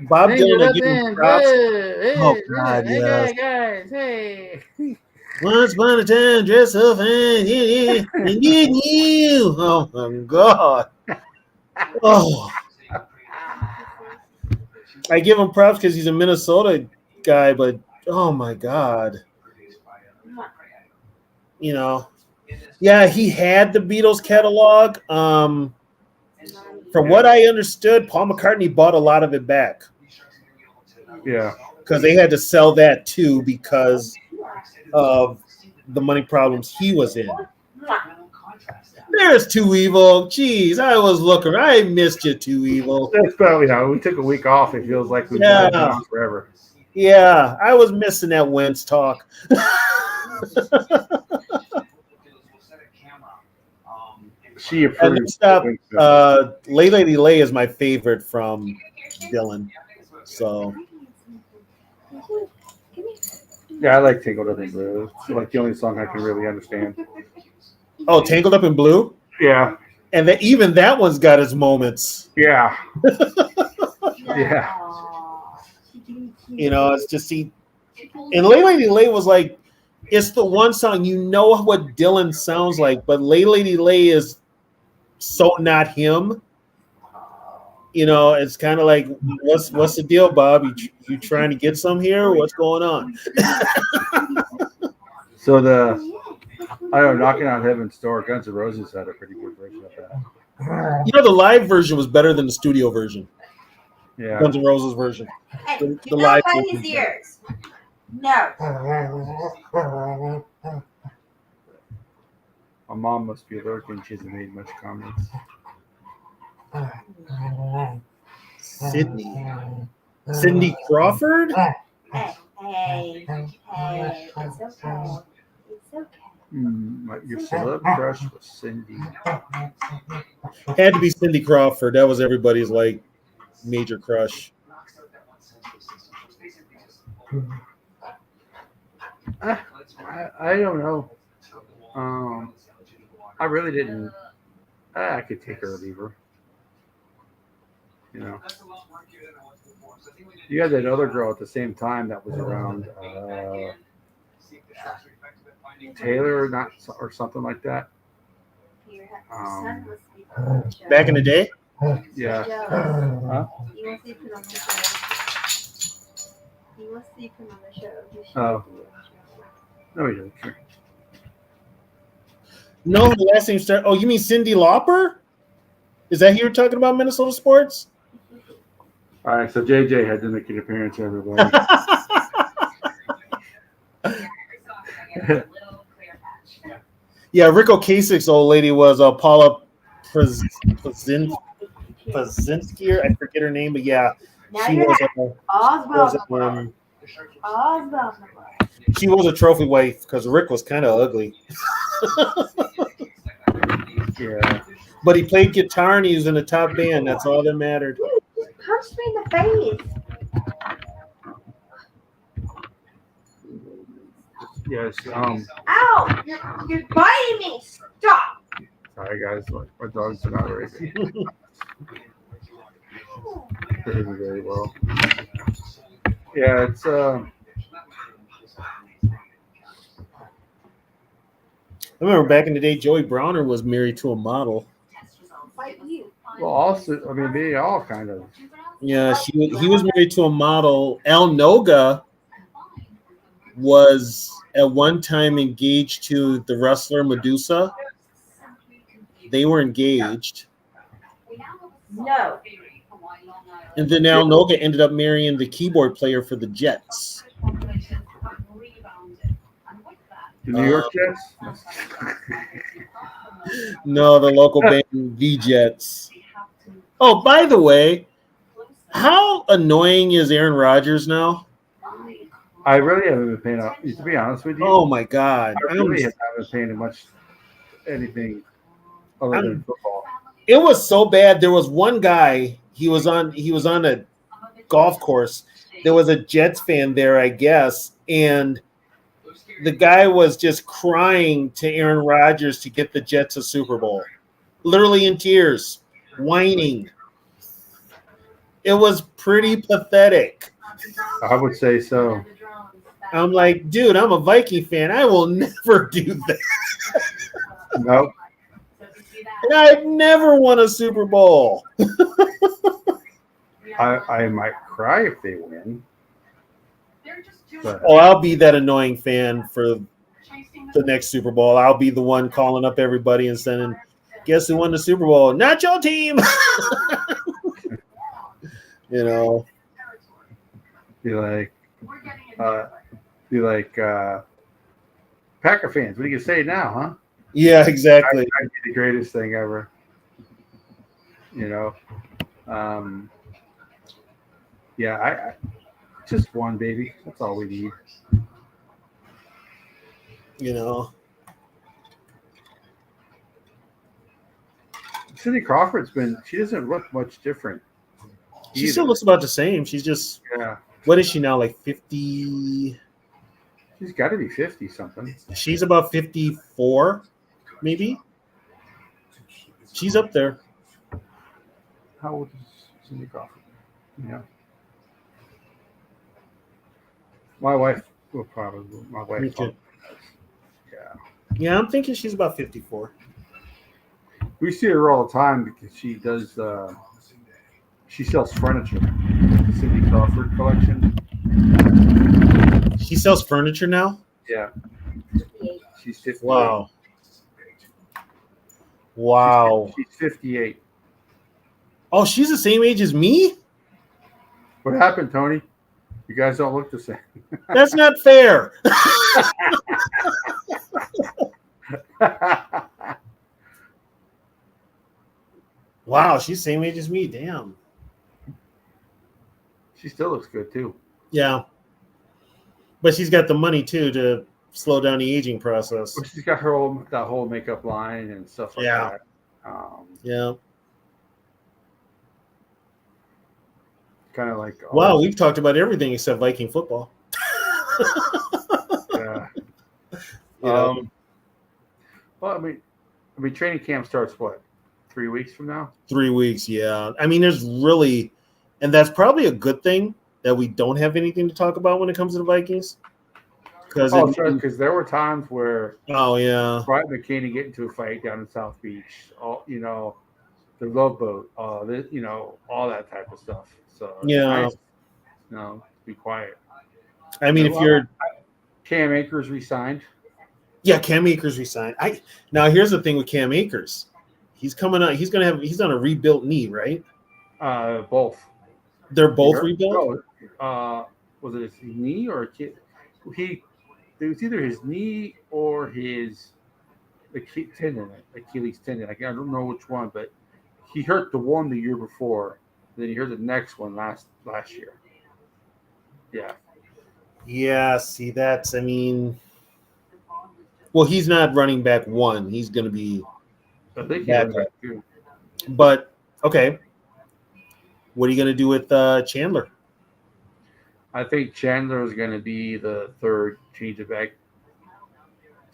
Bob Dylan I give him props. Oh God, yes. Guys, hey. Once upon a time, dress up and you. Oh my God. Oh. I give him props because he's a Minnesota guy, but oh my God. You know. Yeah, he had the Beatles catalog. From what I understood, Paul McCartney bought a lot of it back. Yeah. Because they had to sell that too because of the money problems he was in. There's Too Evil. Jeez, I was looking. I missed you, Too Evil. That's probably how we took a week off. It feels like we've been gone forever. Yeah, I was missing that Wentz talk. She approved. Stop. Lay Lady Lay is my favorite from Dylan. So. Yeah, I like Tangled Up in Blue. It's like the only song I can really understand. Oh, Tangled Up in Blue? Yeah. And even that one's got its moments. Yeah. Yeah. You know, it's just and Lay Lady Lay was like, it's the one song you know what Dylan sounds like, but Lay Lady Lay is so not him. You know, it's kind of like, what's the deal, Bob? You trying to get some here? What's going on? So Knocking on Heaven's Door, Guns N' Roses had a pretty good version of that. You know, the live version was better than the studio version. Yeah. Guns N' Roses version. Hey, The live by version. his ears. No. My mom must be lurking. She hasn't made much comments. Cindy Crawford. Hey, it's okay. It's okay. Your celeb crush was Cindy. Had to be Cindy Crawford. That was everybody's like major crush. I don't know. I really didn't. I could take her or leave her. You know. You had that other girl at the same time that was around. Taylor, not or something like that. Back in the day. Yeah. Huh? He was sleeping on the show. Oh. No, he didn't. No, the last name started. Oh, you mean Cindy Lauper? Is that who you're talking about, Minnesota sports? All right, so JJ had to make an appearance, everybody. Yeah, Rick Ocasek's old lady was Paula Pazinski. I forget her name, but yeah, she was a trophy wife because Rick was kind of ugly. Yeah. But he played guitar and he was in the top band. That's all that mattered. You punched me in the face. Yes. Ow! You're biting me. Stop. Sorry, guys. My dogs are not very behaving very well. Yeah, it's I remember back in the day, Joey Browner was married to a model. Fight you. well. Also, I mean, they all kind of. Yeah, he was married to a model. Al Noga was at one time engaged to the wrestler Medusa. They were engaged. No. And then Al Noga ended up marrying the keyboard player for the Jets. The New York Jets? No, the local band, the Jets. Oh, by the way, how annoying is Aaron Rodgers now? I really haven't been paying up. To be honest with you, Oh my God! I really haven't been paying much anything other than football. It was so bad. There was one guy. He was on a golf course. There was a Jets fan there, I guess, and the guy was just crying to Aaron Rodgers to get the Jets a Super Bowl, literally in tears, whining. It was pretty pathetic. I would say so. I'm like, dude, I'm a Viking fan. I will never do that. Nope. And I've never won a Super Bowl. I might cry if they win. But Oh, I'll be that annoying fan for the next Super Bowl. I'll be the one calling up everybody and sending, guess who won the Super Bowl? Not your team. You know. be like Packer fans. What do you say now, huh? Yeah, exactly. That'd be the greatest thing ever. You know. Yeah, I just one, baby. That's all we need. You know. Cindy Crawford's she doesn't look much different. She still looks about the same. She's just, Yeah. what is she now, like 50? She's got to be 50 something. She's about 54, maybe. She's up there. How old is Cindy Crawford? Yeah. My wife will probably. My wife. Me too. Yeah. Yeah, I'm thinking she's about 54. We see her all the time because she does. She sells furniture. Cindy Crawford collection. She sells furniture now? Yeah. She's 58. Wow. Wow. She's 58. Oh, she's the same age as me? What happened, Tony? You guys don't look the same. That's not fair. Wow, she's same age as me. Damn. She still looks good too. Yeah. But she's got the money too to slow down the aging process. But she's got that whole makeup line and stuff like Yeah. that. Yeah. Kind of like Wow, we've talked about everything except Viking football. yeah. You know? Well, I mean, training camp starts what, 3 weeks from now? 3 weeks, yeah. I mean, there's really, and that's probably a good thing that we don't have anything to talk about when it comes to the Vikings. Because there were times where Oh yeah, Brian McKinney get into a fight down in South Beach. The Love Boat. All that type of stuff. So it's yeah. nice, to be quiet. I mean, if you're Cam Akers resigned. Yeah, Cam Akers resigned. Now here's the thing with Cam Akers. He's coming out. He's on a rebuilt knee, right? Both. They're both rebuilt. No, was it his knee or it was either his knee or his Achilles tendon. I don't know which one, but he hurt the one the year before. Then he hurt the next one last year. Yeah. Yeah. See, I mean, well, he's not running back one. He's going to be. I think he's running back two. But okay, what are you going to do with Chandler? I think Chandler is going to be the third change of back.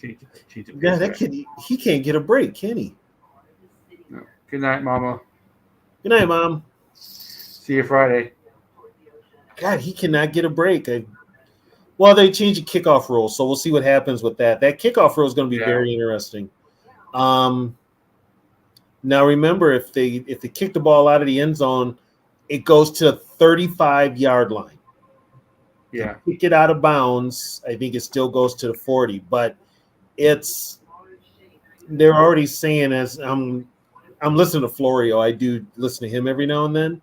Yeah, that kid, he can't get a break, can he? No. Good night, Mama. Good night, Mom. See you Friday. God, he cannot get a break. Well, they changed the kickoff rule, so we'll see what happens with that. That kickoff rule is going to be very interesting. Now, remember, if they kick the ball out of the end zone, it goes to the 35-yard line. Yeah. If you kick it out of bounds, I think it still goes to the 40. But they're already saying, as I'm listening to Florio, I do listen to him every now and then,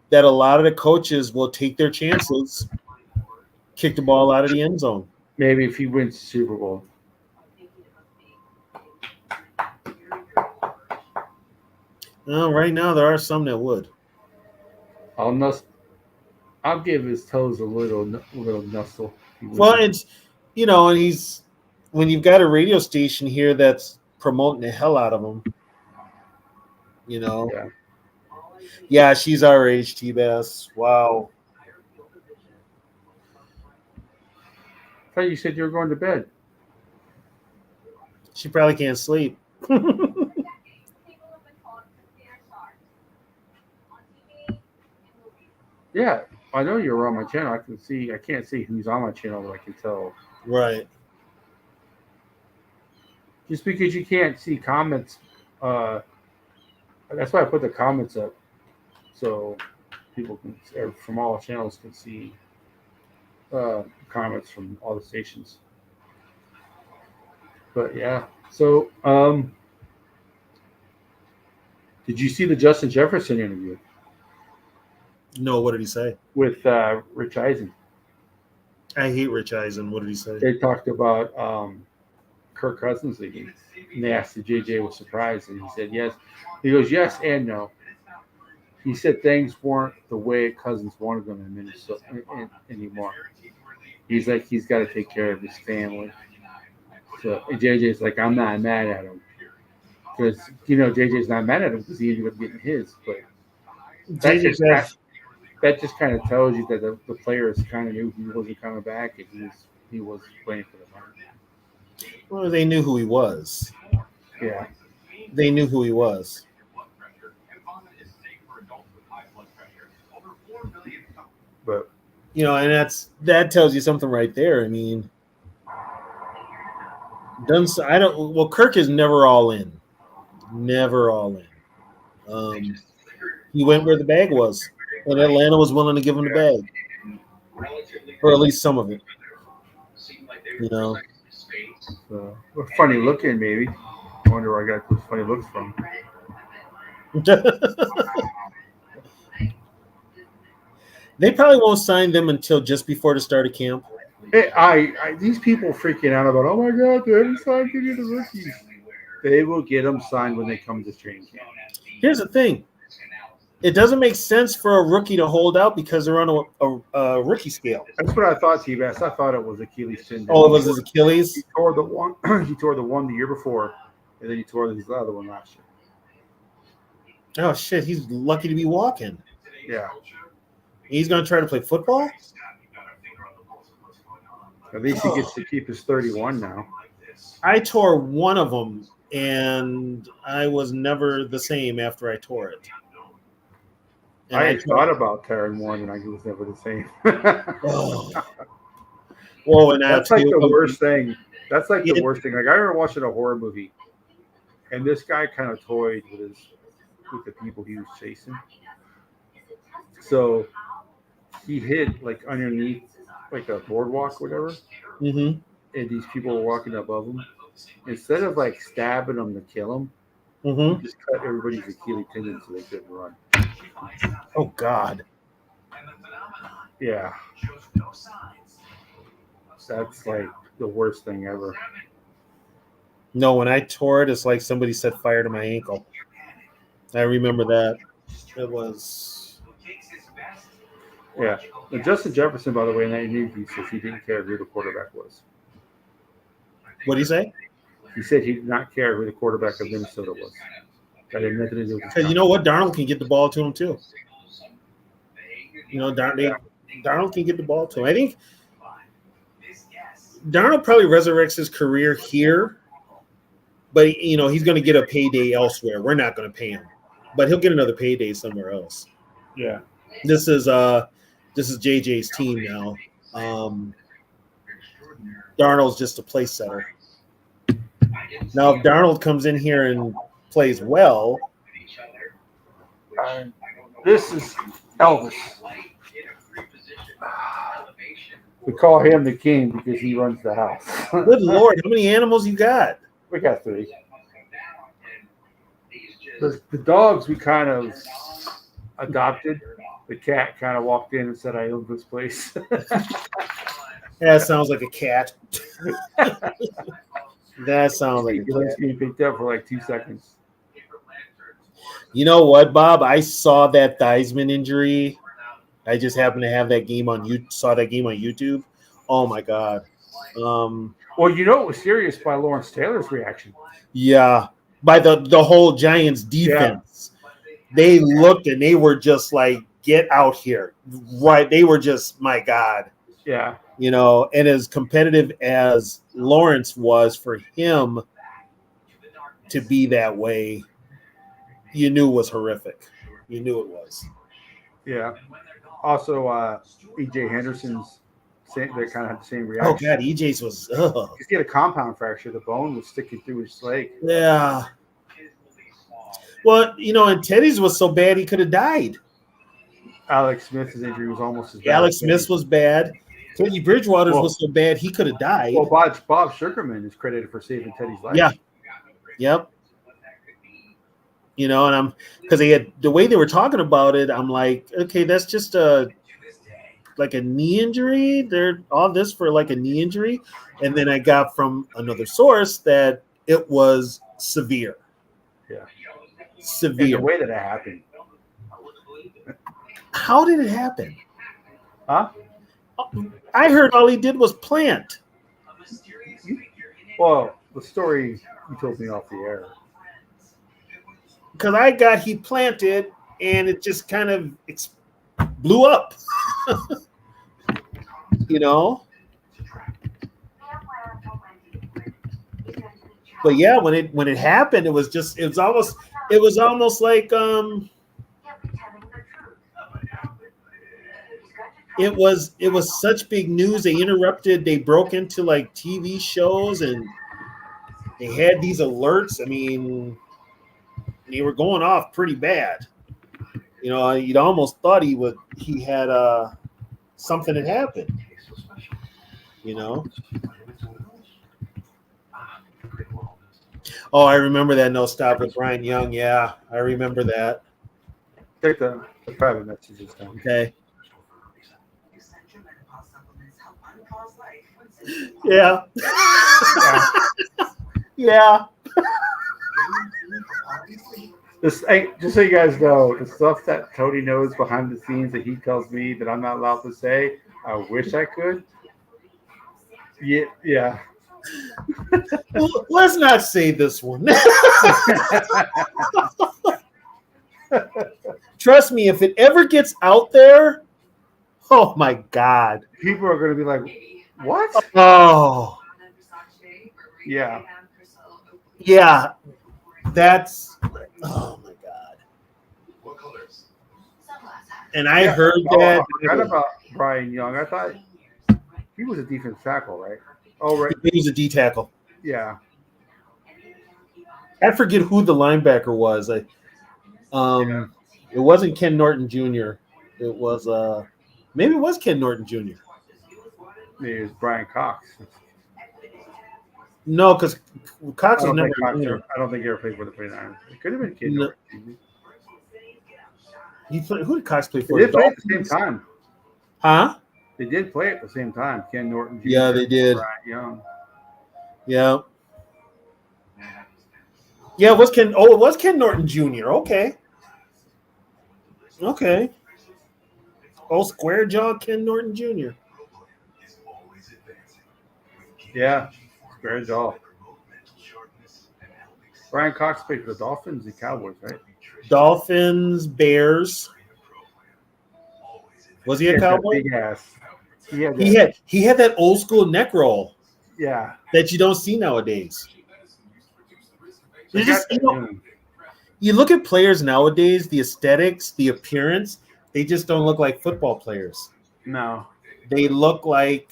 that a lot of the coaches will take their chances, kick the ball out of the end zone. Maybe if he wins the Super Bowl. Well, right now there are some that would. I'll give his toes a little nuzzle. Well, it's and he's when you've got a radio station here that's promoting the hell out of him. Yeah. Yeah, she's our age, T-Bass. Wow. I thought you said you were going to bed. She probably can't sleep. Yeah, I know you're on my channel. I can't see who's on my channel, but I can tell. Right. Just because you can't see comments, that's why I put the comments up, so people from all channels can see comments from all the stations. But yeah, so did you see the Justin Jefferson interview? No, what did he say? With Rich Eisen. I hate Rich Eisen. What did he say? They talked about Kirk Cousins leaving. And they asked if JJ was surprised, and he said yes. He goes, yes and no. He said things weren't the way Cousins wanted them in Minnesota anymore. He's like, he's got to take care of his family. So JJ's like, I'm not mad at him. Because, JJ's not mad at him because he ended up getting his. But that just kind of tells you that the players kind of knew he wasn't coming back and he was playing for the money. Well, they knew who he was. Yeah. They knew who he was. But and that tells you something right there. I mean, Kirk is never all in. Never all in. He went where the bag was. And Atlanta was willing to give him the bag. Or at least some of it. So, funny looking, maybe. I wonder where I got those funny looks from. They probably won't sign them until just before the start of camp. These people freaking out about, oh my God, they haven't signed any of the rookies. They will get them signed when they come to training camp. Here's the thing. It doesn't make sense for a rookie to hold out because they're on a rookie scale. That's what I thought, T-Bass. I thought it was Achilles tendon. Oh, it was his Achilles? He tore the one. He tore the one the year before, and then he tore his other one last year. Oh, shit. He's lucky to be walking. Yeah. He's going to try to play football? At least he gets to keep his 31 now. I tore one of them, and I was never the same after I tore it. And I thought about tearing one, and I was never the same. Oh. Whoa, and That's like the worst thing. That's like the worst thing. Like I remember watching a horror movie, and this guy kind of toyed with the people he was chasing. So he hid like underneath like a boardwalk or whatever, Mm-hmm. and these people were walking above him. Instead of like stabbing them to kill him, Mm-hmm. he just cut everybody's Achilles tendon so they couldn't run. Oh, God. Yeah. That's like the worst thing ever. No, when I tore it, it's like somebody set fire to my ankle. I remember that. It was... Yeah. And Justin Jefferson, by the way, in that interview says he didn't care who the quarterback was. What did he say? He said he did not care who the quarterback of Minnesota was. That had nothing to do with Because you know what? Darnold can get the ball to him, too. You know, Darnold can get the ball to him. I think Darnold probably resurrects his career here, but, you know, he's going to get a payday elsewhere. We're not going to pay him, but he'll get another payday somewhere else. Yeah. This is JJ's team now. Darnold's just a place setter. Now, if Darnold comes in here and plays well, This is Elvis. We call him the king because he runs the house. good Lord, how many animals you got? We got 3. The dogs we kind of adopted. The cat kind of walked in and said, I own this place. That sounds like a cat. That sounds like a He likes cat. being picked up for like 2 seconds. You know what, Bob? I saw that Theismann injury. I just happened to have that game on YouTube. Oh my God. Well, you know it was serious by Lawrence Taylor's reaction. Yeah. By the whole Giants defense. They looked and they were just like, get out here. Right. They were just, my God. Yeah. You know, and as competitive as Lawrence was, for him to be that way, you knew it was horrific. You knew it was. Yeah. Also, E.J. Henderson's, they kind of had the same Oh, reaction. God, EJ's was, ugh. He's got a compound fracture. The bone was sticking through his leg. Yeah. Well, you know, and Teddy's was so bad he could have died. Alex Smith's injury was almost as bad. Alex as Smith's was bad. Teddy Bridgewater's was so bad he could have died. Well, Bob Sugarman is credited for saving Teddy's life. Yeah. Yep. You know, and because they had the way they were talking about it, I'm like, okay, that's just like a knee injury. They're all this for like a knee injury. And then I got from another source that it was severe. Yeah. Severe. And the way that it happened. How did it happen? Huh? I heard all he did was plant. Well, the story you told me off the air. Because I got he planted and it just kind of blew up. You know? But yeah, when it happened, it was almost like it was such big news. They broke into like TV shows and they had these alerts. I mean, they were going off pretty bad. You know, you'd almost thought he had something had happened. You know. Oh, I remember that no stop with Brian Young. Yeah, I remember that. Take the private messages down. Okay. Yeah. Yeah. Just so you guys know, the stuff that Tony knows behind the scenes that he tells me that I'm not allowed to say, I wish I could. Yeah, yeah. Let's not say this one. Trust me, if it ever gets out there, oh my God. People are going to be like, what? Oh, Yeah. yeah. That's, oh my God. And I Yeah. heard Oh, that. I forgot about Brian Young. I thought he was a defensive tackle, right? Oh, right. He was a D tackle. Yeah. I forget who the linebacker was. It wasn't Ken Norton Jr. It was maybe it was Ken Norton Jr. Maybe it was Brian Cox. No, because Cox I was don't, never think Cox in there. I don't think he ever played for the 49ers. It could have been Kid No. Norton. Who did Cox play for? They did play at the Dolphins? same time. Huh? They did play at the same time. Ken Norton Jr. Yeah, they did. Brian Young. Yeah. Yeah, it was Ken. Oh, it was Ken Norton Jr. Okay. Okay. Oh, square jaw Ken Norton Jr. Yeah. Square jaw. Brian Cox played for the Dolphins and Cowboys, right? Dolphins, Bears. Was he a That Cowboy? big ass. He had that old school neck roll Yeah. that you don't see nowadays. They You got just that you know, doing. you look at players nowadays, the aesthetics, the appearance, they just don't look like football players. No. They look like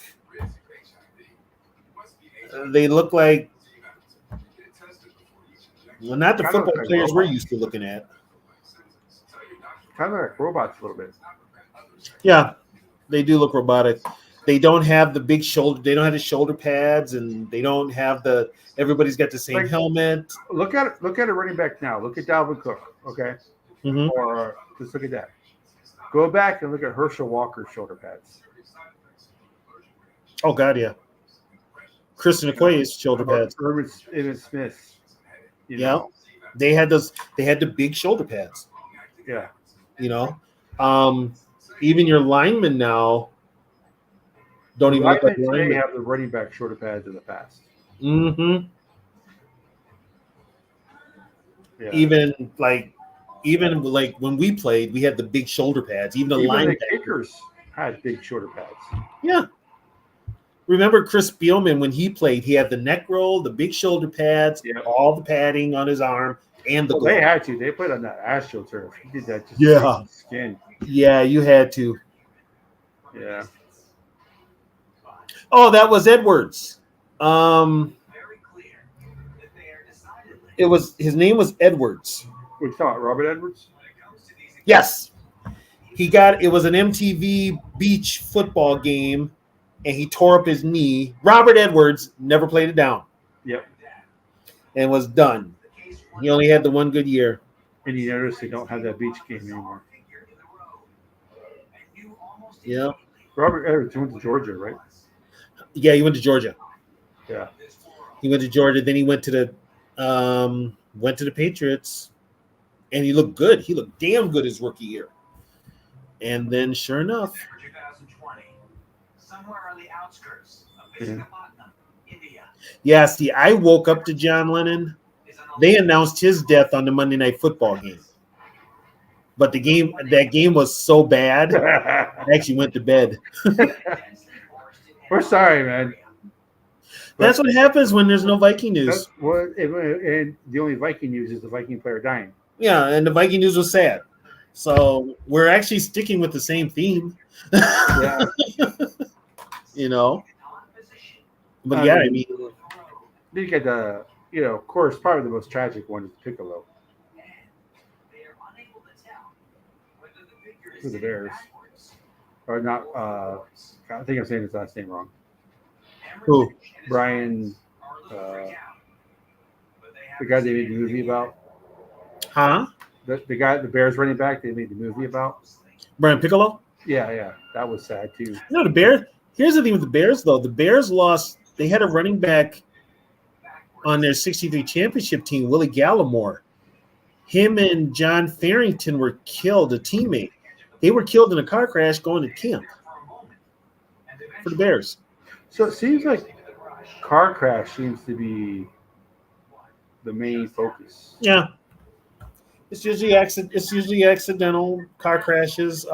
well, not the Kinda football like players we're robots. used to looking at. Kind of like robots a little bit. Yeah, they do look robotic. They don't have the big shoulder. They don't have the shoulder pads, and they don't have the. Everybody's got the same Like- helmet. Look at a running back now. Look at Dalvin Cook, okay? Mhm. Or just look at that. Go back and look at Herschel Walker's shoulder pads. Oh God, yeah. Christian Okoye's shoulder Or pads. Irvin Smith. You Yeah. know? They had those. They had the big shoulder pads. Yeah. You know, even your linemen now don't even look like Linemen today linemen. have the running back shoulder pads in the past. Mm-hmm. Yeah. Even like when we played, we had the big shoulder pads. Even the Even the linebackers. kickers had big shoulder pads. Yeah. Remember Chris Spielman when he played? He had the neck roll, the big shoulder pads, Yeah. all the padding on his arm, and the Well, they glove. had to. They played on that AstroTurf. He did that just Yeah. to skin. Yeah, you had to. Yeah. Oh, that was Edwards. It was his name was Edwards. We're talking about Robert Edwards? Yes. It was an MTV beach football game, and he tore up his knee. Robert Edwards never played it down Yep. and was done. He only had the one good year. And you notice they don't have that beach game anymore. Yeah. Robert Edwards went to Georgia, right? Yeah, he went to Georgia. Yeah. He went to Georgia. Then he went to the Patriots, and he looked good. He looked damn good his rookie year. And then, sure enough, yeah. See, I woke up to John Lennon. They announced his death on the Monday Night Football game, but that game was so bad. I actually went to bed. We're sorry, man. That's what happens when there's no Viking news. That's what, and the only Viking news is the Viking player dying. Yeah, and the Viking news was sad. So we're actually sticking with the same theme. Yeah. You know. But yeah, I mean, you get the, of course, probably the most tragic one is Piccolo for the Bears. Or not, I think I'm saying his last name wrong. who? Brian, the guy they made the movie about. Huh? The guy, the Bears running back they made the movie about. Brian Piccolo? Yeah. That was sad too. No, the Bears. Here's the thing with the Bears, though. The Bears lost. They had a running back on their 63 championship team, Willie Gallimore. Him and John Farrington were killed, a teammate. They were killed in a car crash going to camp for the Bears. So it seems like car crash seems to be the main focus. Yeah. It's usually accidental car crashes.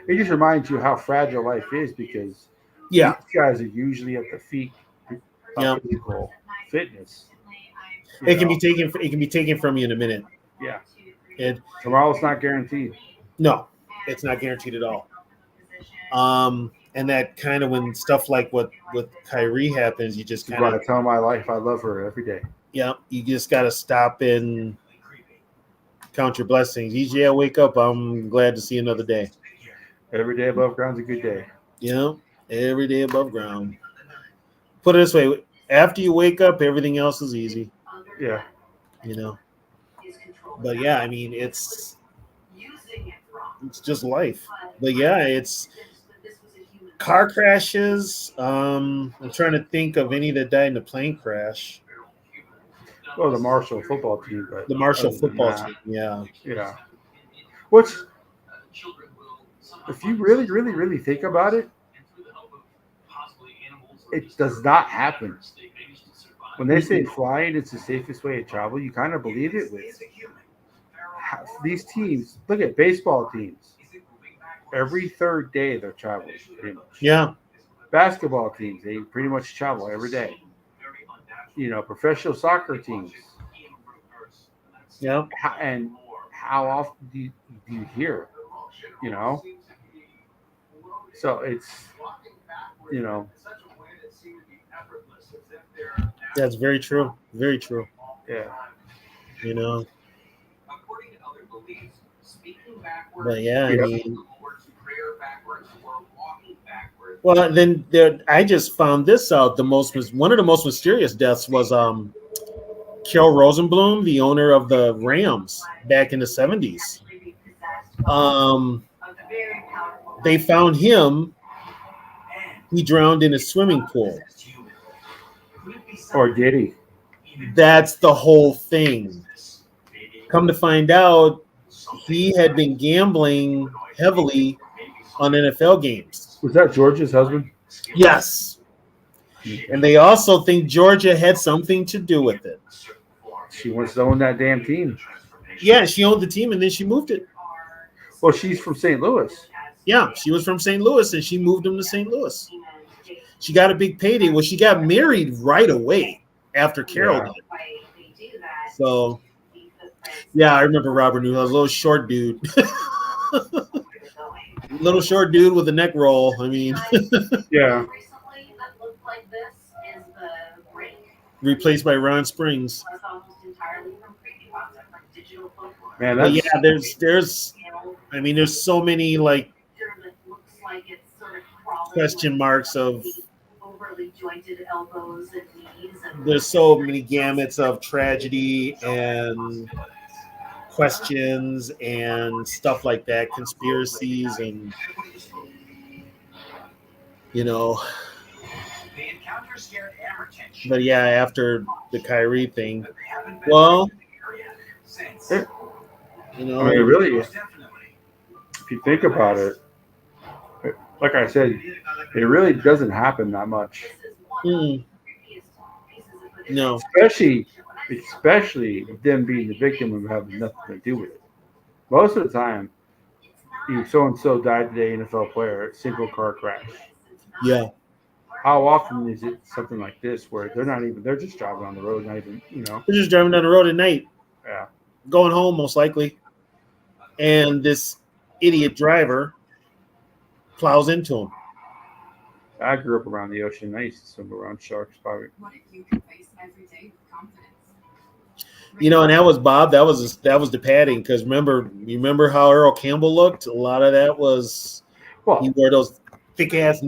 It just reminds you how fragile life is because Yeah. these guys are usually at the peak of Yeah. physical fitness. You It can know? be taken from you in a minute. Yeah. And Tomorrow's not guaranteed. no, it's not guaranteed at all. And that kind of when stuff like what with Kyrie happens, you just That's kind why of I tell my life I love her every day. you just got to stop and count your blessings. EJ, wake up. I'm glad to see another day. Every day above ground's a good day. Every day above ground. Put it this way: after you wake up, everything else is easy. Yeah. But yeah, I mean, it's just life. But yeah, it's car crashes. I'm trying to think of any that died in a plane crash. Well, the Marshall football team, but The Marshall other than football that, team. Yeah. Yeah. Which, if you really, really, really think about it, it does not happen. When they say flying is the safest way to travel, you kind of believe it with these teams. Look at baseball teams. Every third day they're traveling, pretty much. Yeah. Basketball teams, they pretty much travel every day. Professional soccer teams. Yeah. And how often do you hear? So it's, That's very true. Very true. yeah. But yeah, I Yep. mean, well, then I just found this out. One of the most mysterious deaths was Carol Rosenblum, the owner of the Rams back in the 70s. They found him. He drowned in a swimming pool. Or did he? That's the whole thing. Come to find out, he had been gambling heavily on NFL games. Was that George's husband? Yes. And they also think Georgia had something to do with it. She wants to own that damn team. Yeah, she owned the team and then she moved it. Well, she's from St. Louis. Yeah, she was from St. Louis and she moved him to St. Louis. She got a big payday. Well, she got married right away after Carol did. So, yeah, I remember Robert New. I was a little short dude. Little short dude with a neck roll. I mean, Yeah. replaced by Ron Springs. Man, But that's yeah, there's so many like question marks of. There's so many gamuts of tragedy and questions and stuff like that, conspiracies and But yeah, after the Kyrie thing, well, I mean, really, if you think about it, like I said, it really doesn't happen that much. No. Especially them being the victim and having nothing to do with it. Most of the time, so and so died today, NFL player, single car crash. Yeah. How often is it something like this where they're just driving on the road, not even, They're just driving down the road at night. Yeah. Going home, most likely. And this idiot driver plows into him. I grew up around the ocean. I used to swim around sharks, probably. What if you can face every day with confidence? And that was Bob. That was the padding. Because remember how Earl Campbell looked? A lot of that was he wore those thick ass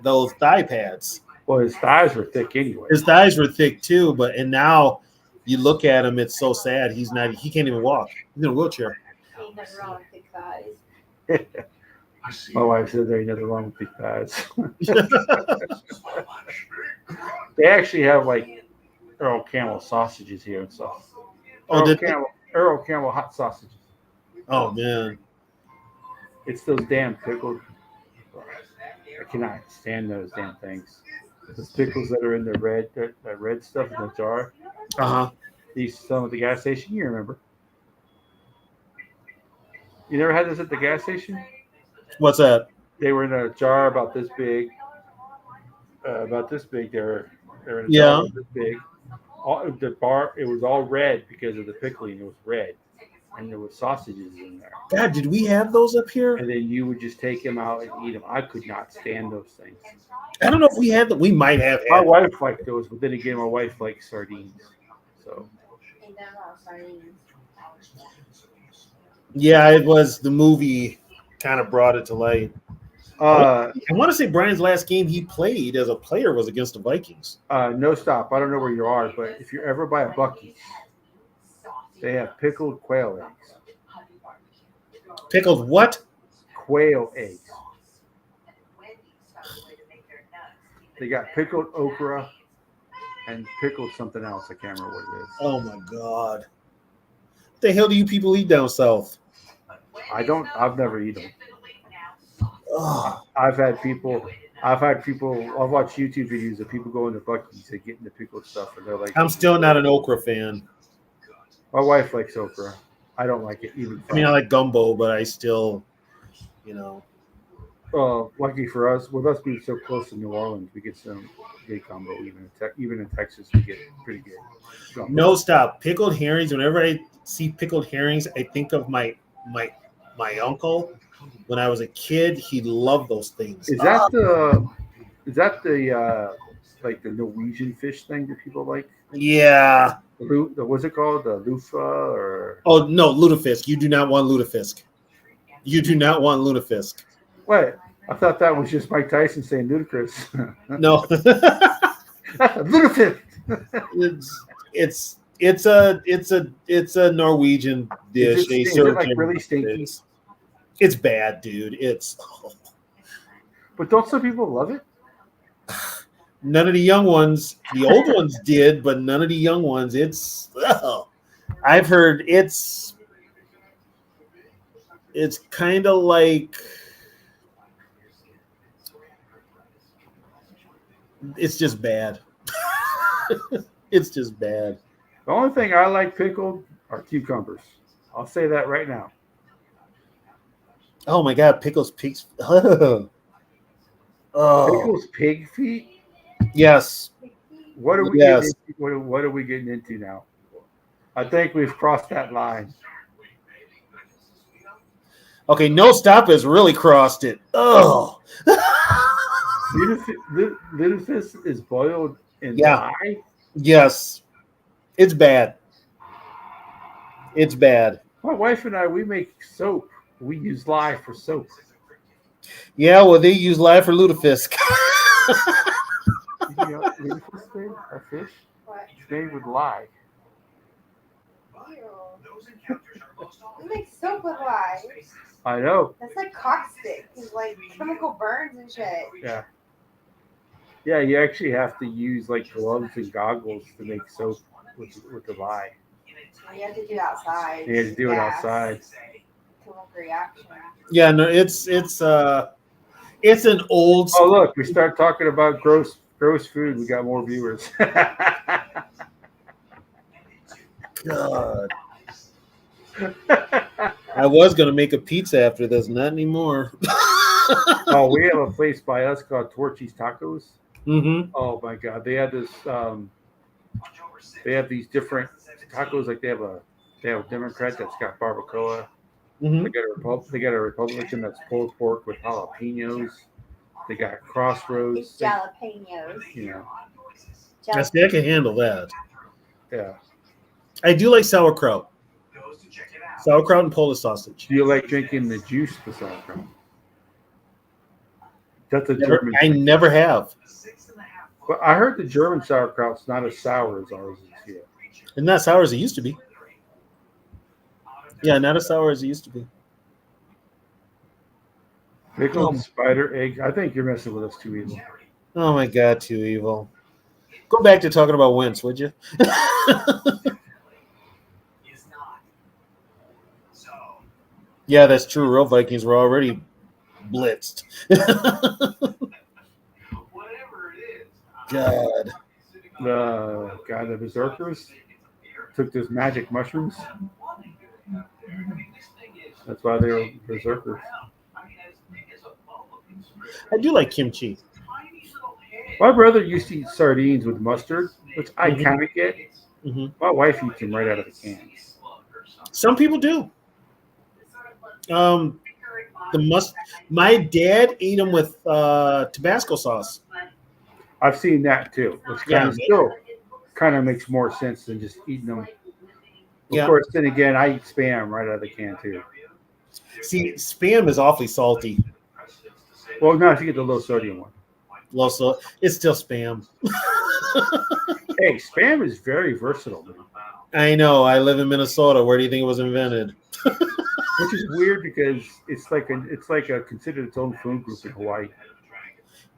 those thigh pads. Well, his thighs were thick anyway. His thighs were thick too, and now you look at him, it's so sad. He can't even walk. He's in a wheelchair. Ain't nothing wrong with thick thighs. My wife said there ain't nothing wrong with thick thighs. They actually have like Earl Camel sausages here and stuff. Oh, did they? Earl Camel hot sausages. Oh man. It's those damn pickled. I cannot stand those damn things. Those pickles that are in the red, that red stuff in the jar. Uh-huh. They used to sell them at the gas station. You remember? You never had this at the gas station? What's that? They were in a jar about this big. About this big. They're in a jar Yeah. about this big. The bar, it was all red because of the pickling. It was red, and there was sausages in there. God, did we have those up here? And then you would just take them out and eat them. I could not stand those things. I don't know if we had them. We might have My had them. wife liked those, but then again, my wife likes sardines. So Yeah, it was the movie kind of brought it to light. uh, I want to say Brian's last game he played as a player was against the Vikings. no stop. I don't know where you are, but if you're ever by a Buc-ee's, they have pickled quail eggs. Pickled what? Quail eggs. They got pickled okra and pickled something else. I can't remember what it is. Oh my god. What the hell do you people eat down south? I've never eaten them. Oh, I've watched YouTube videos of people going to Buc-ee's and getting the pickled stuff, and they're like, I'm still not an okra fan. my wife likes okra. I don't like it even. I mean, I like gumbo, but I still, Lucky for us, with us being so close to New Orleans, we get some good gumbo. Even in Texas, we get pretty good gumbo. No stop. Pickled herrings. Whenever I see pickled herrings, I think of my uncle. When I was a kid, he loved those things. Is that the like the Norwegian fish thing that people like? Yeah. What's it called? The loofah or? Oh no, lutefisk. You do not want lutefisk. You do not want lutefisk. Wait, I thought that was just Mike Tyson saying ludicrous. No. Lutefisk. it's a Norwegian dish. Is it like really stinky? It's bad, dude. But don't some people love it? None of the young ones. The old ones did, but none of the young ones. I've heard it's kind of like it's just bad. It's just bad. The only thing I like pickled are cucumbers. I'll say that right now. Oh my god, pickles pigs. Pickles pig feet? Yes. What are we Yes. getting into? What are we getting into now? I think we've crossed that line. Okay, no stop has really crossed it. Oh. Lutefisk is boiled in Yeah. lye? Yes. It's bad. It's bad. My wife and I, we make soap. We use lye for soap. Yeah, well, they use lye for lutefisk. You know, lutefisk thing, a fish, What? it's made with lye. Ew. You make soap with lye. I know. That's like caustic. It's like chemical burns and shit. Yeah. Yeah, you actually have to use like gloves and goggles to make soap with the lye. You have to do it outside. You have to do it Gas. outside. Chemical reaction. Yeah, no, it's an old. Oh, look, we start talking about gross food. We got more viewers. God. I was gonna make a pizza after this, not anymore. Oh, we have a place by us called Torchy's Tacos. Mm-hmm. Oh my God, they have this. They have these different tacos. Like they have a Democrat that's got barbacoa. Mm-hmm. They got a Republican that's pulled pork with jalapenos. They got Crossroads. It's jalapenos. You know, I see, I can handle that. yeah. I do like sauerkraut. Sauerkraut and Polish sausage. Do you like drinking the juice for sauerkraut? That's a German. I never have. But I heard the German sauerkraut's not as sour as ours is here. And not sour as it used to be. Yeah, not as sour as it used to be. Pickled spider egg. I think you're messing with us too evil. Oh my god, too evil. Go back to talking about Wentz, would you? Yeah, that's true. Real Vikings were already blitzed. God. The Berserkers took those magic mushrooms. That's why they were Berserkers. I do like kimchi. My brother used to eat sardines with mustard, which I Mhm. kind of get. Hmm. My wife eats them right out of the can. Some people do. Um, My dad ate them with Tabasco sauce. I've seen that too, which Yeah, kind of still kind of makes more sense than just eating them. Of yeah. course, then again, I eat spam right out of the can too. See, Spam is awfully salty. Well, not if you get the low sodium one. Well, so it's still Spam. Hey, spam is very versatile, man. I know. I live in Minnesota. Where do you think it was invented? Which is weird because it's like a considered its own food group in Hawaii.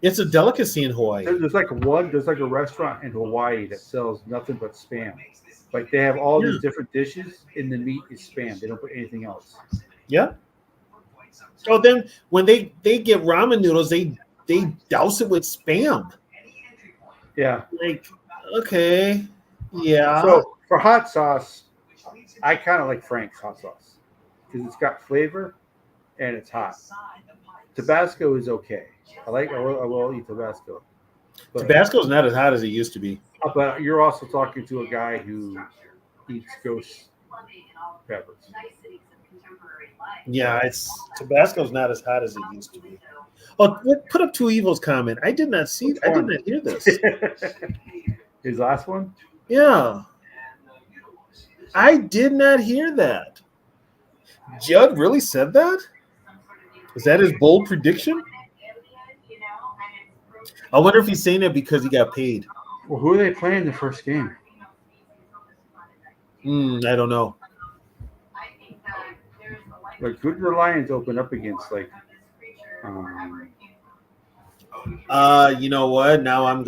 It's a delicacy in Hawaii. There's like a restaurant in Hawaii that sells nothing but spam. Like they have all Yeah. these different dishes, and the meat is spam. They don't put anything else. Yeah. Oh, then when they get ramen noodles, they douse it with Spam. Yeah. Like, okay, yeah. So for hot sauce, I kind of like Frank's hot sauce because it's got flavor and it's hot. Tabasco is okay. I will eat Tabasco. Tabasco's not as hot as it used to be. But you're also talking to a guy who eats ghost peppers. Yeah, Tabasco's not as hot as it used to be. Oh, put up Two Evil's comment. I did not see. I did not hear this. His last one? Yeah, I did not hear that. Judd really said that? Is that his bold prediction? I wonder if he's saying it because he got paid. Well, who are they playing the first game? I don't know. Like, who did the Lions open up against? Like, You know what? Now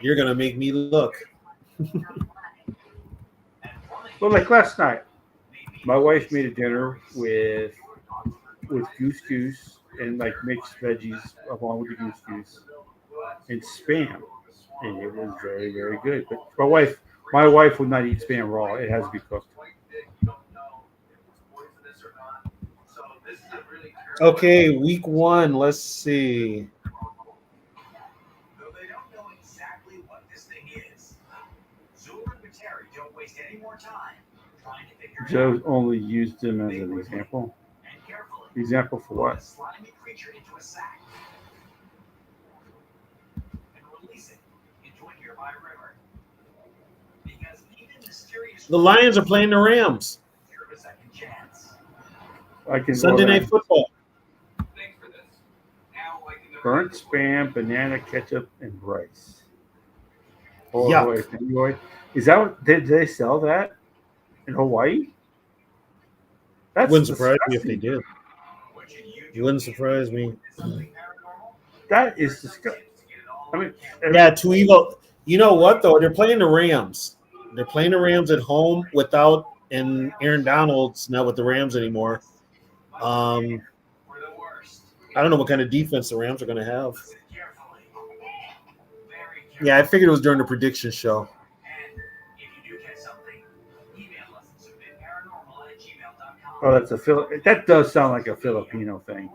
you're gonna make me look. well, like last night, my wife made a dinner with goose and like mixed veggies along with the goose and spam, and it was very very good. But my wife would not eat spam raw. It has to be cooked. Okay, week 1. Let's see. Joe only used him as an example. Example for what? The Lions are playing the Rams. Sunday Night Football. Burnt spam, banana ketchup, and rice. Yuck. Boy, is that what did they sell that in Hawaii? That's Wouldn't surprise me if disgusting. they did. It wouldn't surprise me. That is disgusting. I mean, Yeah, Two Evil. You know what though? They're playing the Rams. They're playing the Rams at home and Aaron Donald's not with the Rams anymore. I don't know what kind of defense the Rams are going to have. Yeah, I figured it was during the prediction show. oh, that does sound like a Filipino thing.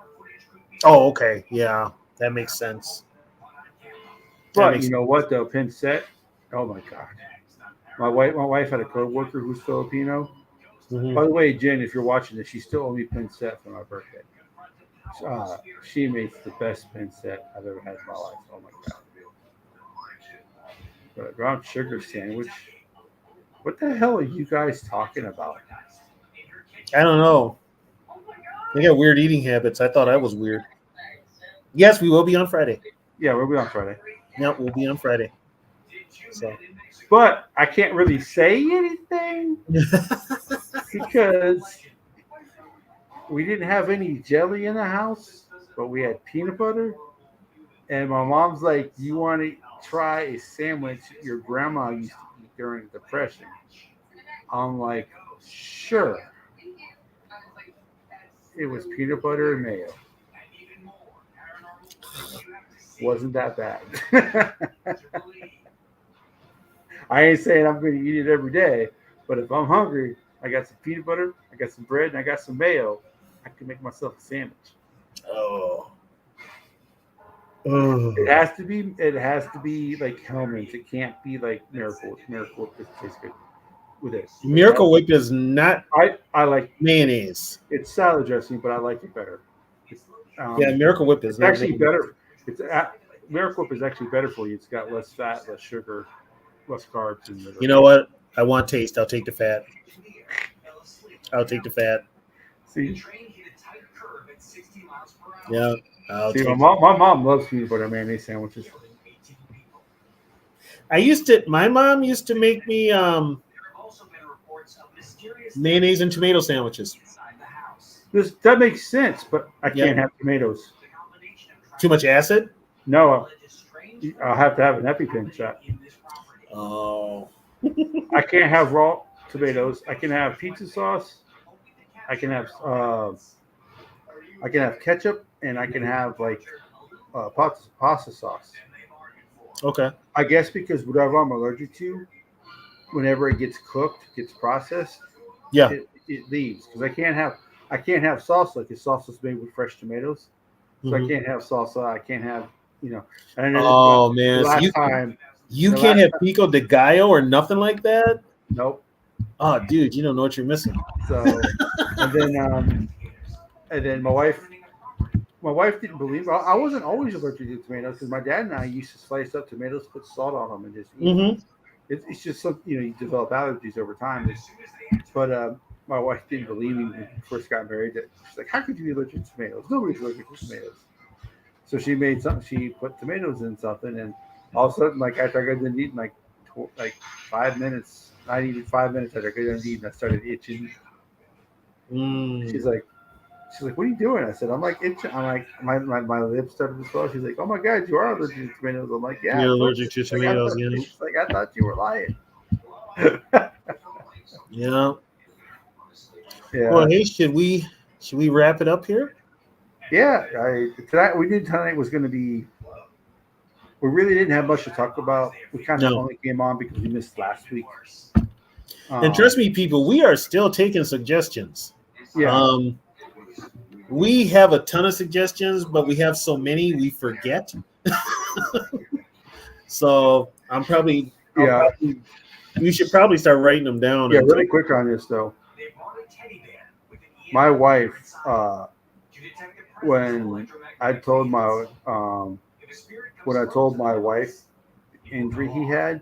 Oh, okay. Yeah, that makes sense. But you know what though, Pinsett. Oh my God, my wife had a coworker who's Filipino. Mhm. By the way, Jen, if you're watching this, she still owed me Pinsett for my birthday. She makes the best Pinsett I've ever had in my life. Oh my God. But a brown sugar sandwich. What the hell are you guys talking about? I don't know. They got weird eating habits. I thought I was weird. Yes, we will be on Friday. Yeah, we'll be on Friday. Yeah, we'll be on Friday. So, But I can't really say anything because we didn't have any jelly in the house, but we had peanut butter. And my mom's like, "You want to?" try a sandwich your grandma used to eat during the Depression. I'm like, sure. It was peanut butter and mayo. Wasn't that bad. I ain't saying I'm going to eat it every day, but if I'm hungry, I got some peanut butter, I got some bread, and I got some mayo. I can make myself a sandwich. Oh. It has to be. It has to be like Hellman's. It can't be like Miracle. Miracle Whip tastes good with it. Miracle Whip is not I like mayonnaise. it's salad dressing, but I like it better. It's, Yeah, Miracle Whip is it's not actually mayonnaise. better. Miracle Whip is actually better for you. It's got less fat, less sugar, less carbs in it. You know what? I want taste. I'll take the fat. I'll take the fat. See, Yeah. I'll see, take my mom loves peanut butter mayonnaise sandwiches. my mom used to make me mayonnaise and tomato sandwiches. That makes sense, but I Yep. can't have tomatoes. Too much acid? No, I'll have to have an EpiPen shot. Oh. I can't have raw tomatoes. I can have pizza sauce. I can have ketchup, and I can have like pasta sauce. Okay. I guess because whatever I'm allergic to, whenever it gets cooked, gets processed, Yeah. it leaves. Because I can't have salsa because salsa is made with fresh tomatoes. So I Mhm. can't have salsa. I can't have And then Oh the man. So last time, you the can't last have time, pico de gallo or nothing like that? nope. Oh dude, you don't know what you're missing. So and then my wife didn't believe. I wasn't always allergic to tomatoes because my dad and I used to slice up tomatoes, put salt on them, and just eat them. Mm-hmm. It's just some you develop allergies over time. But my wife didn't believe me when we first got married. That she's like, "How could you be allergic to tomatoes? Nobody's allergic to tomatoes." So she made something. She put tomatoes in something, and all of a sudden, like after I got done eating, like 5 minutes, not even 5 minutes after I got done eating, I started itching. Mm. She's like, "What are you doing?" I said, "I'm like itching." I'm like, my lips started to swell. She's like, "Oh my god, you are allergic to tomatoes." I'm like, "Yeah, I You're told allergic you." to She's like, tomatoes, yeah. she's like, "I thought you were lying." Yeah. Yeah, Well, hey, should we wrap it up here? yeah. Tonight we knew tonight was going to be. We really didn't have much to talk about. We kind of No. only came on because we missed last week. And trust me, people, we are still taking suggestions. Yeah, We have a ton of suggestions, but we have so many we forget. So yeah, we should probably start writing them down. yeah. Really quick on this though. My wife, when I told my when I told my wife the injury he had,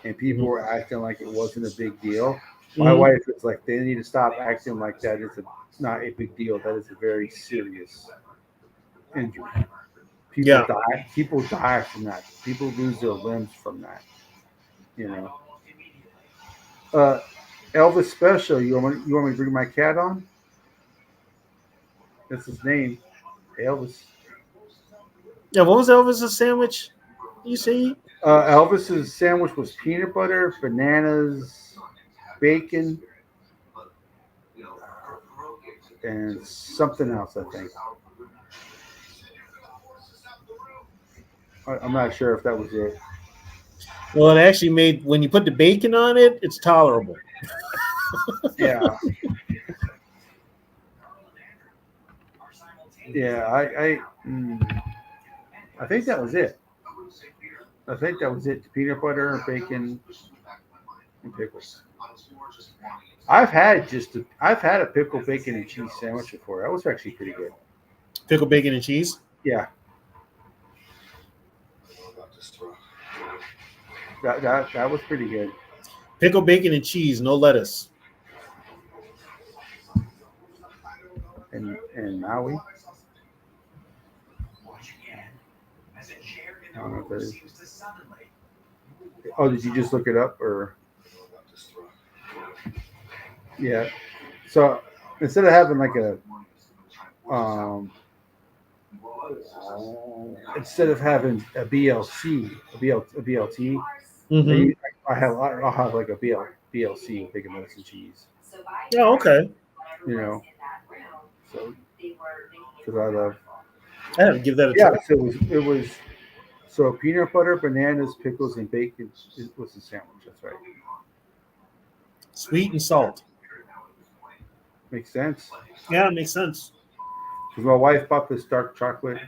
and people Mhm. were acting like it wasn't a big deal. My Mhm. wife is like, they need to stop acting like that. It's not a big deal. That is a very serious injury. People Yeah. die. People die from that. People lose their limbs from that. You know. Elvis Special. You want me to bring my cat on? That's his name, Elvis. Yeah. What was Elvis's sandwich? You see? Elvis's sandwich was peanut butter, bananas, bacon, and something else. I think. I'm not sure if that was it. Well, it actually made when you put the bacon on it, it's tolerable. Yeah. Yeah. I think that was it. I think that was it. Peanut butter, bacon, and pickles. I've had a pickle bacon and cheese sandwich before. That was actually pretty good. Pickle bacon and cheese. Yeah, that was pretty good. Pickle bacon and cheese, no lettuce. And Maui. I don't know if that is. Oh, did you just look it up or? Yeah. So instead of having like a instead of having a BLC, a BLT, Mm-hmm. I'll have like a BLC, big American cheese. Oh, okay. You know, so because I love. I have to give that a Yeah, try. so it was so peanut butter, bananas, pickles, and bacon was the sandwich. That's right. Sweet and salt. Makes sense. Yeah, it makes sense. Because my wife bought this dark chocolate,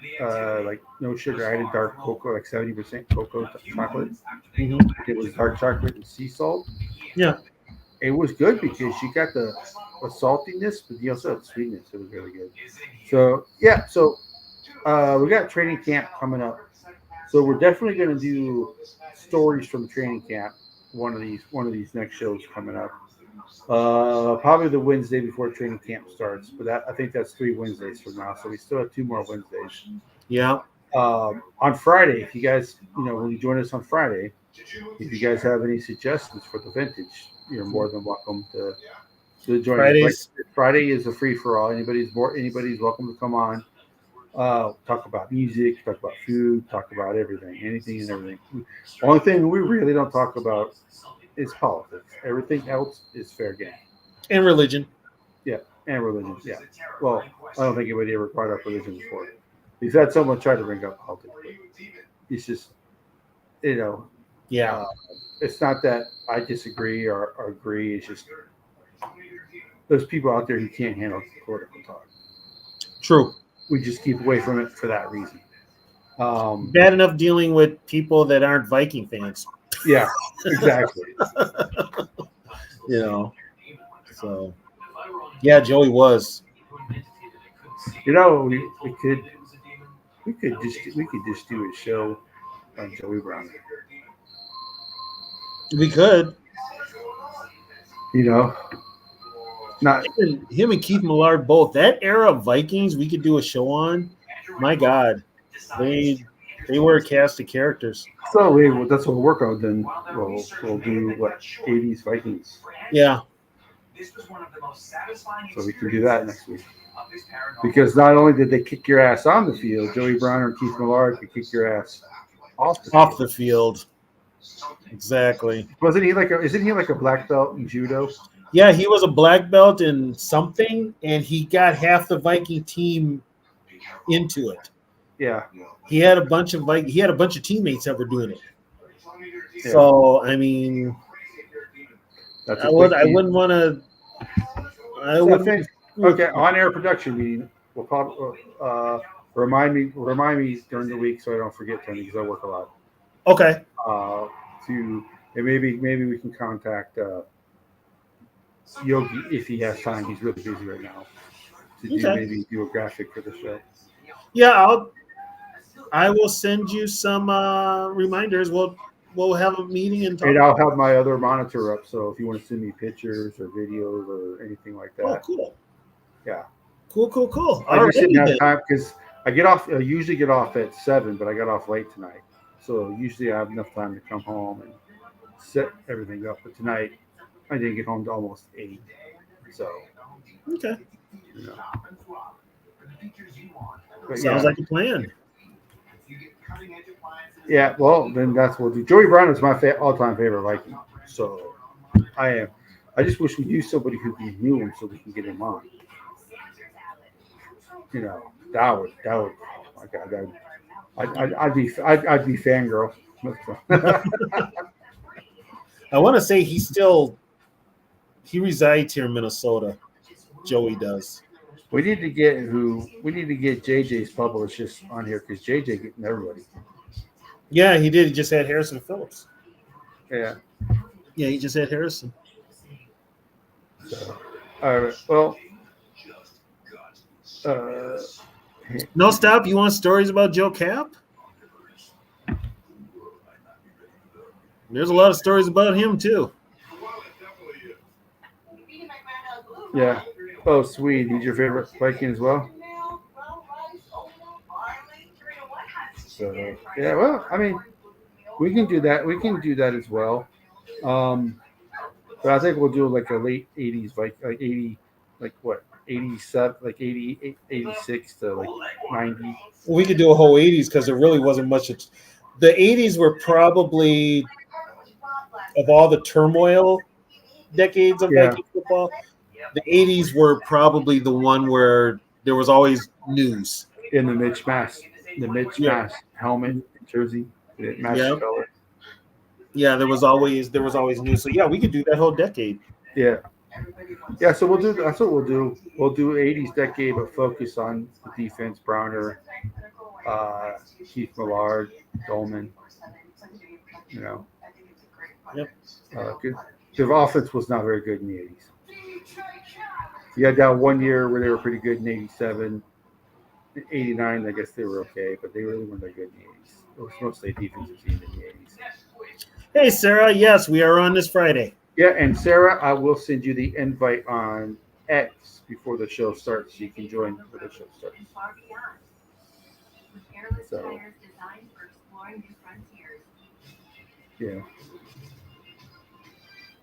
like no sugar added dark cocoa, like 70% cocoa chocolate. Hmm. It was dark chocolate and sea salt. Yeah. It was good because she got the saltiness, but you also had sweetness. It was really good. So yeah, so we got training camp coming up. So we're definitely going to do stories from training camp. One of these next shows coming up. Probably the Wednesday before training camp starts, but I think that's 3 Wednesdays from now. So we still have 2 more Wednesdays. Yeah. On Friday, if you guys, when you join us on Friday, if you guys have any suggestions for the vintage, you're more than welcome to join us. Like Fridays. Friday is a free for all. Anybody's welcome to come on. Talk about music, talk about food, talk about everything, anything and everything. Only thing we really don't talk about is politics. Everything else is fair game. And religion. Yeah, and religion. Yeah. Well, I don't think anybody ever brought up religion before. We've had someone try to bring up politics, but it's just, you know, Yeah. it's not that I disagree or agree. It's just there's people out there who can't handle political talk. True. We just keep away from it for that reason. Bad enough dealing with people that aren't Viking fans. Yeah, exactly. You know. So yeah, Joey was. We could just do a show on Joey Brown. We could. You know, not Him and Keith Millard both. That era of Vikings, we could do a show on. My God, they were a cast of characters. so that's what we'll work on. Then we'll do what 80s Vikings. Yeah. So we can do that next week. Because not only did they kick your ass on the field, Joey Brown and Keith Millard could kick your ass off The field. Exactly. Isn't he like a black belt in judo? Yeah, he was a black belt in something, and he got half the Viking team into it. Yeah. He had a bunch of teammates that were doing it. Yeah. So I mean, That's I wouldn't want to. I wouldn't. Okay, on-air production meeting. We'll probably remind me during the week so I don't forget, Tony, because I work a lot. Okay. And maybe we can contact Yogi if he has time. He's really busy right now maybe do a graphic for the show. Yeah, I will send you some reminders. We'll have a meeting and talk. And I'll have my other monitor up, so if you want to send me pictures or videos or anything like that. Oh, cool. Yeah. Cool. I just didn't have time because I usually get off at 7, but I got off late tonight. So usually I have enough time to come home and set everything up. But tonight I didn't get home to almost 8. So Okay. you know. Sounds like a plan. Yeah, well, then that's what we'll do. Joey Brown is my all-time favorite Viking. So I just wish we knew somebody who knew him so we can get him on. You know, that would. Oh my God, I'd be fangirl. I want to say he resides here in Minnesota. Joey does. We need to get JJ's publicist on here because JJ getting everybody. Yeah, he did. He just had Harrison Phillips. Yeah. Yeah, he just had Harrison. So, all right. Well. No, stop. You want stories about Joe Cap? There's a lot of stories about him too. Yeah. Oh, sweet. He's your favorite Viking as well? So, yeah, well, I mean, we can do that. We can do that as well. But I think we'll do like a late 80s, like 80, like what, 87, like 88, 86 to like 90. We could do a whole 80s because there really wasn't much. The 80s were probably, of all the turmoil decades of Yeah, Viking football, the 80s were probably the one where there was always news. in the Mitch Yeah. Mass helmet, jersey, it matched Yeah. the color. Yeah, there was always news. So yeah, we could do that whole decade. Yeah, yeah. So we'll do. That's what we'll do. We'll do 80s decade, but focus on the defense. Browner, uh, Keith Millard, Dolman. You know, Yep. good. The offense was not very good in the 80s. You had that one year where they were pretty good in 87. In 89, I guess they were okay, but they really weren't that good in the 80s. It was mostly a defensive team in the 80s. Hey Sarah, yes, we are on this Friday. Yeah, and Sarah, I will send you the invite on X before the show starts. So you can join before the show starts. So, yeah.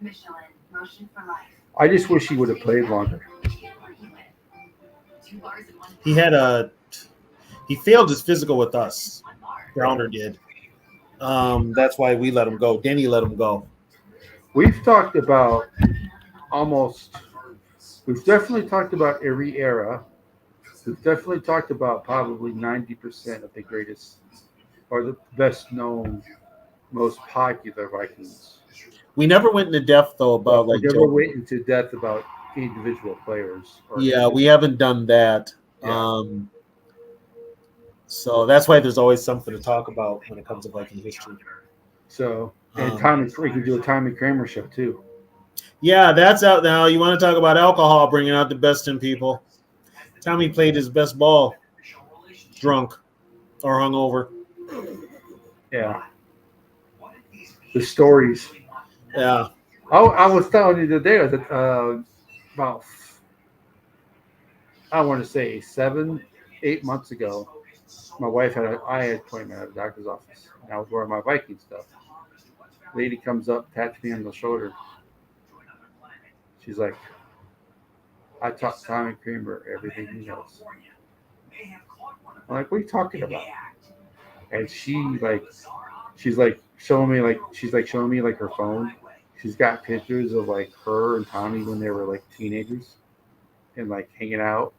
Michelin, motion for life. I just wish he would have played longer. 2 bars in 1 He failed his physical with us. Browner did. That's why we let him go. Denny let him go. We've talked about we've definitely talked about every era. We've definitely talked about probably 90% of the greatest or the best known, most popular Vikings. We never went into depth though about We like never Joe. went into depth about individual players. Yeah, we haven't done that. Yeah. So that's why there's always something to talk about when it comes to Viking history. So, and Um, we can do a Tommy Kramer show too. Yeah, that's out now. You want to talk about alcohol bringing out the best in people? Tommy played his best ball drunk or hungover. Yeah. The stories. Yeah. I was telling you today that about, I want to say 7, 8 months ago, my wife had an eye appointment at the doctor's office, and I was wearing my Viking stuff. Lady comes up, taps me on the shoulder. She's like, I taught Tommy Kramer everything he knows. I'm like, what are you talking about? And she's like showing me like her phone. She's got pictures of like her and Tommy when they were like teenagers and like hanging out.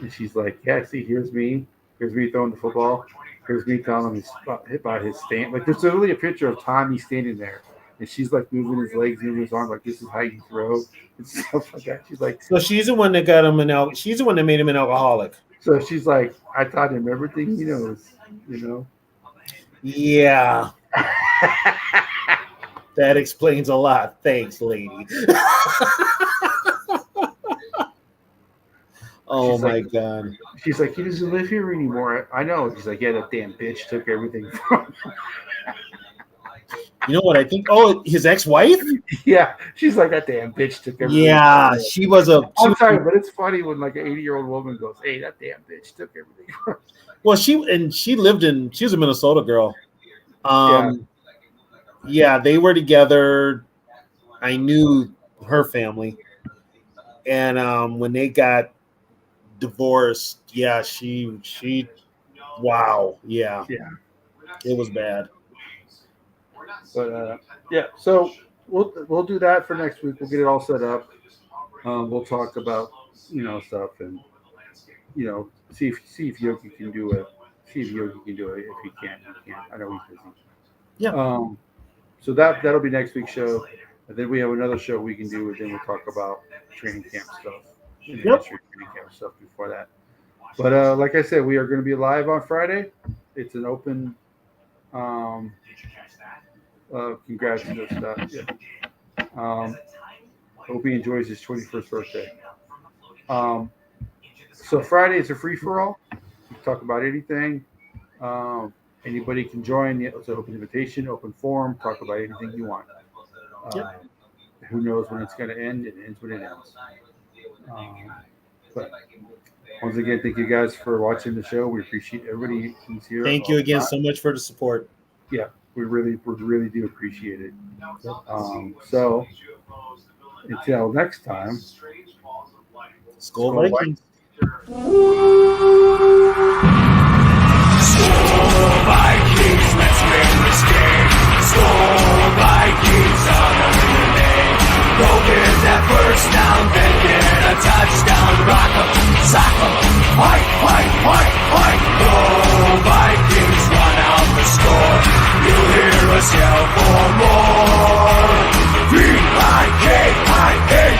And she's like, yeah, see, here's me throwing the football. Here's me telling him hit by his stand. Like there's literally a picture of Tommy standing there. And she's like moving his legs, moving his arms, like this is how you throw and stuff like that. She's like, So she's the one that got him she's the one that made him an alcoholic. so she's like, I taught him everything he knows, you know. Yeah. That explains a lot. Thanks, lady. Oh She's my like- God. She's like, he doesn't live here anymore. I know. She's like, yeah, that damn bitch took everything from him. You know what I think? Oh, his ex-wife? Yeah, she's like, that damn bitch took everything. Yeah, from him. she was a. I'm sorry, but it's funny when like an 80-year-old woman goes, hey, that damn bitch took everything from him. Well, she was a Minnesota girl. Yeah, they were together. I knew her family, and when they got divorced, yeah, she, wow, yeah, it was bad. But yeah, so we'll do that for next week. We'll get it all set up. We'll talk about stuff and see if Yogi can do it. See if Yogi can do it. If he can't, he can't. I know he's busy. Yeah. So that'll be next week's show, and then we have another show we can do, and then we'll talk about training camp stuff. And the history of training camp stuff before that. But like I said, we are going to be live on Friday. It's an open. Congrats to stuff. Yeah. Hope he enjoys his 21st birthday. So Friday is a free for all. We talk about anything. Anybody can join. It's an open invitation, open forum. Talk about anything you want. Who knows when it's going to end? It ends when it ends. But once again, thank you guys for watching the show. We appreciate everybody who's here. Thank you again so much for the support. Yeah, we really do appreciate it. So until next time, Skull Skull Vikings. Skull Vikings, let's win this game. Skull Vikings on a winning day. Go get that first down, then get a touchdown. Rock 'em, sock 'em, fight, fight, fight, fight. Go Vikings, run out the score. You'll hear us yell for more.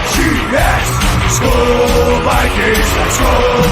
Vikings, Skull Vikings, let's go.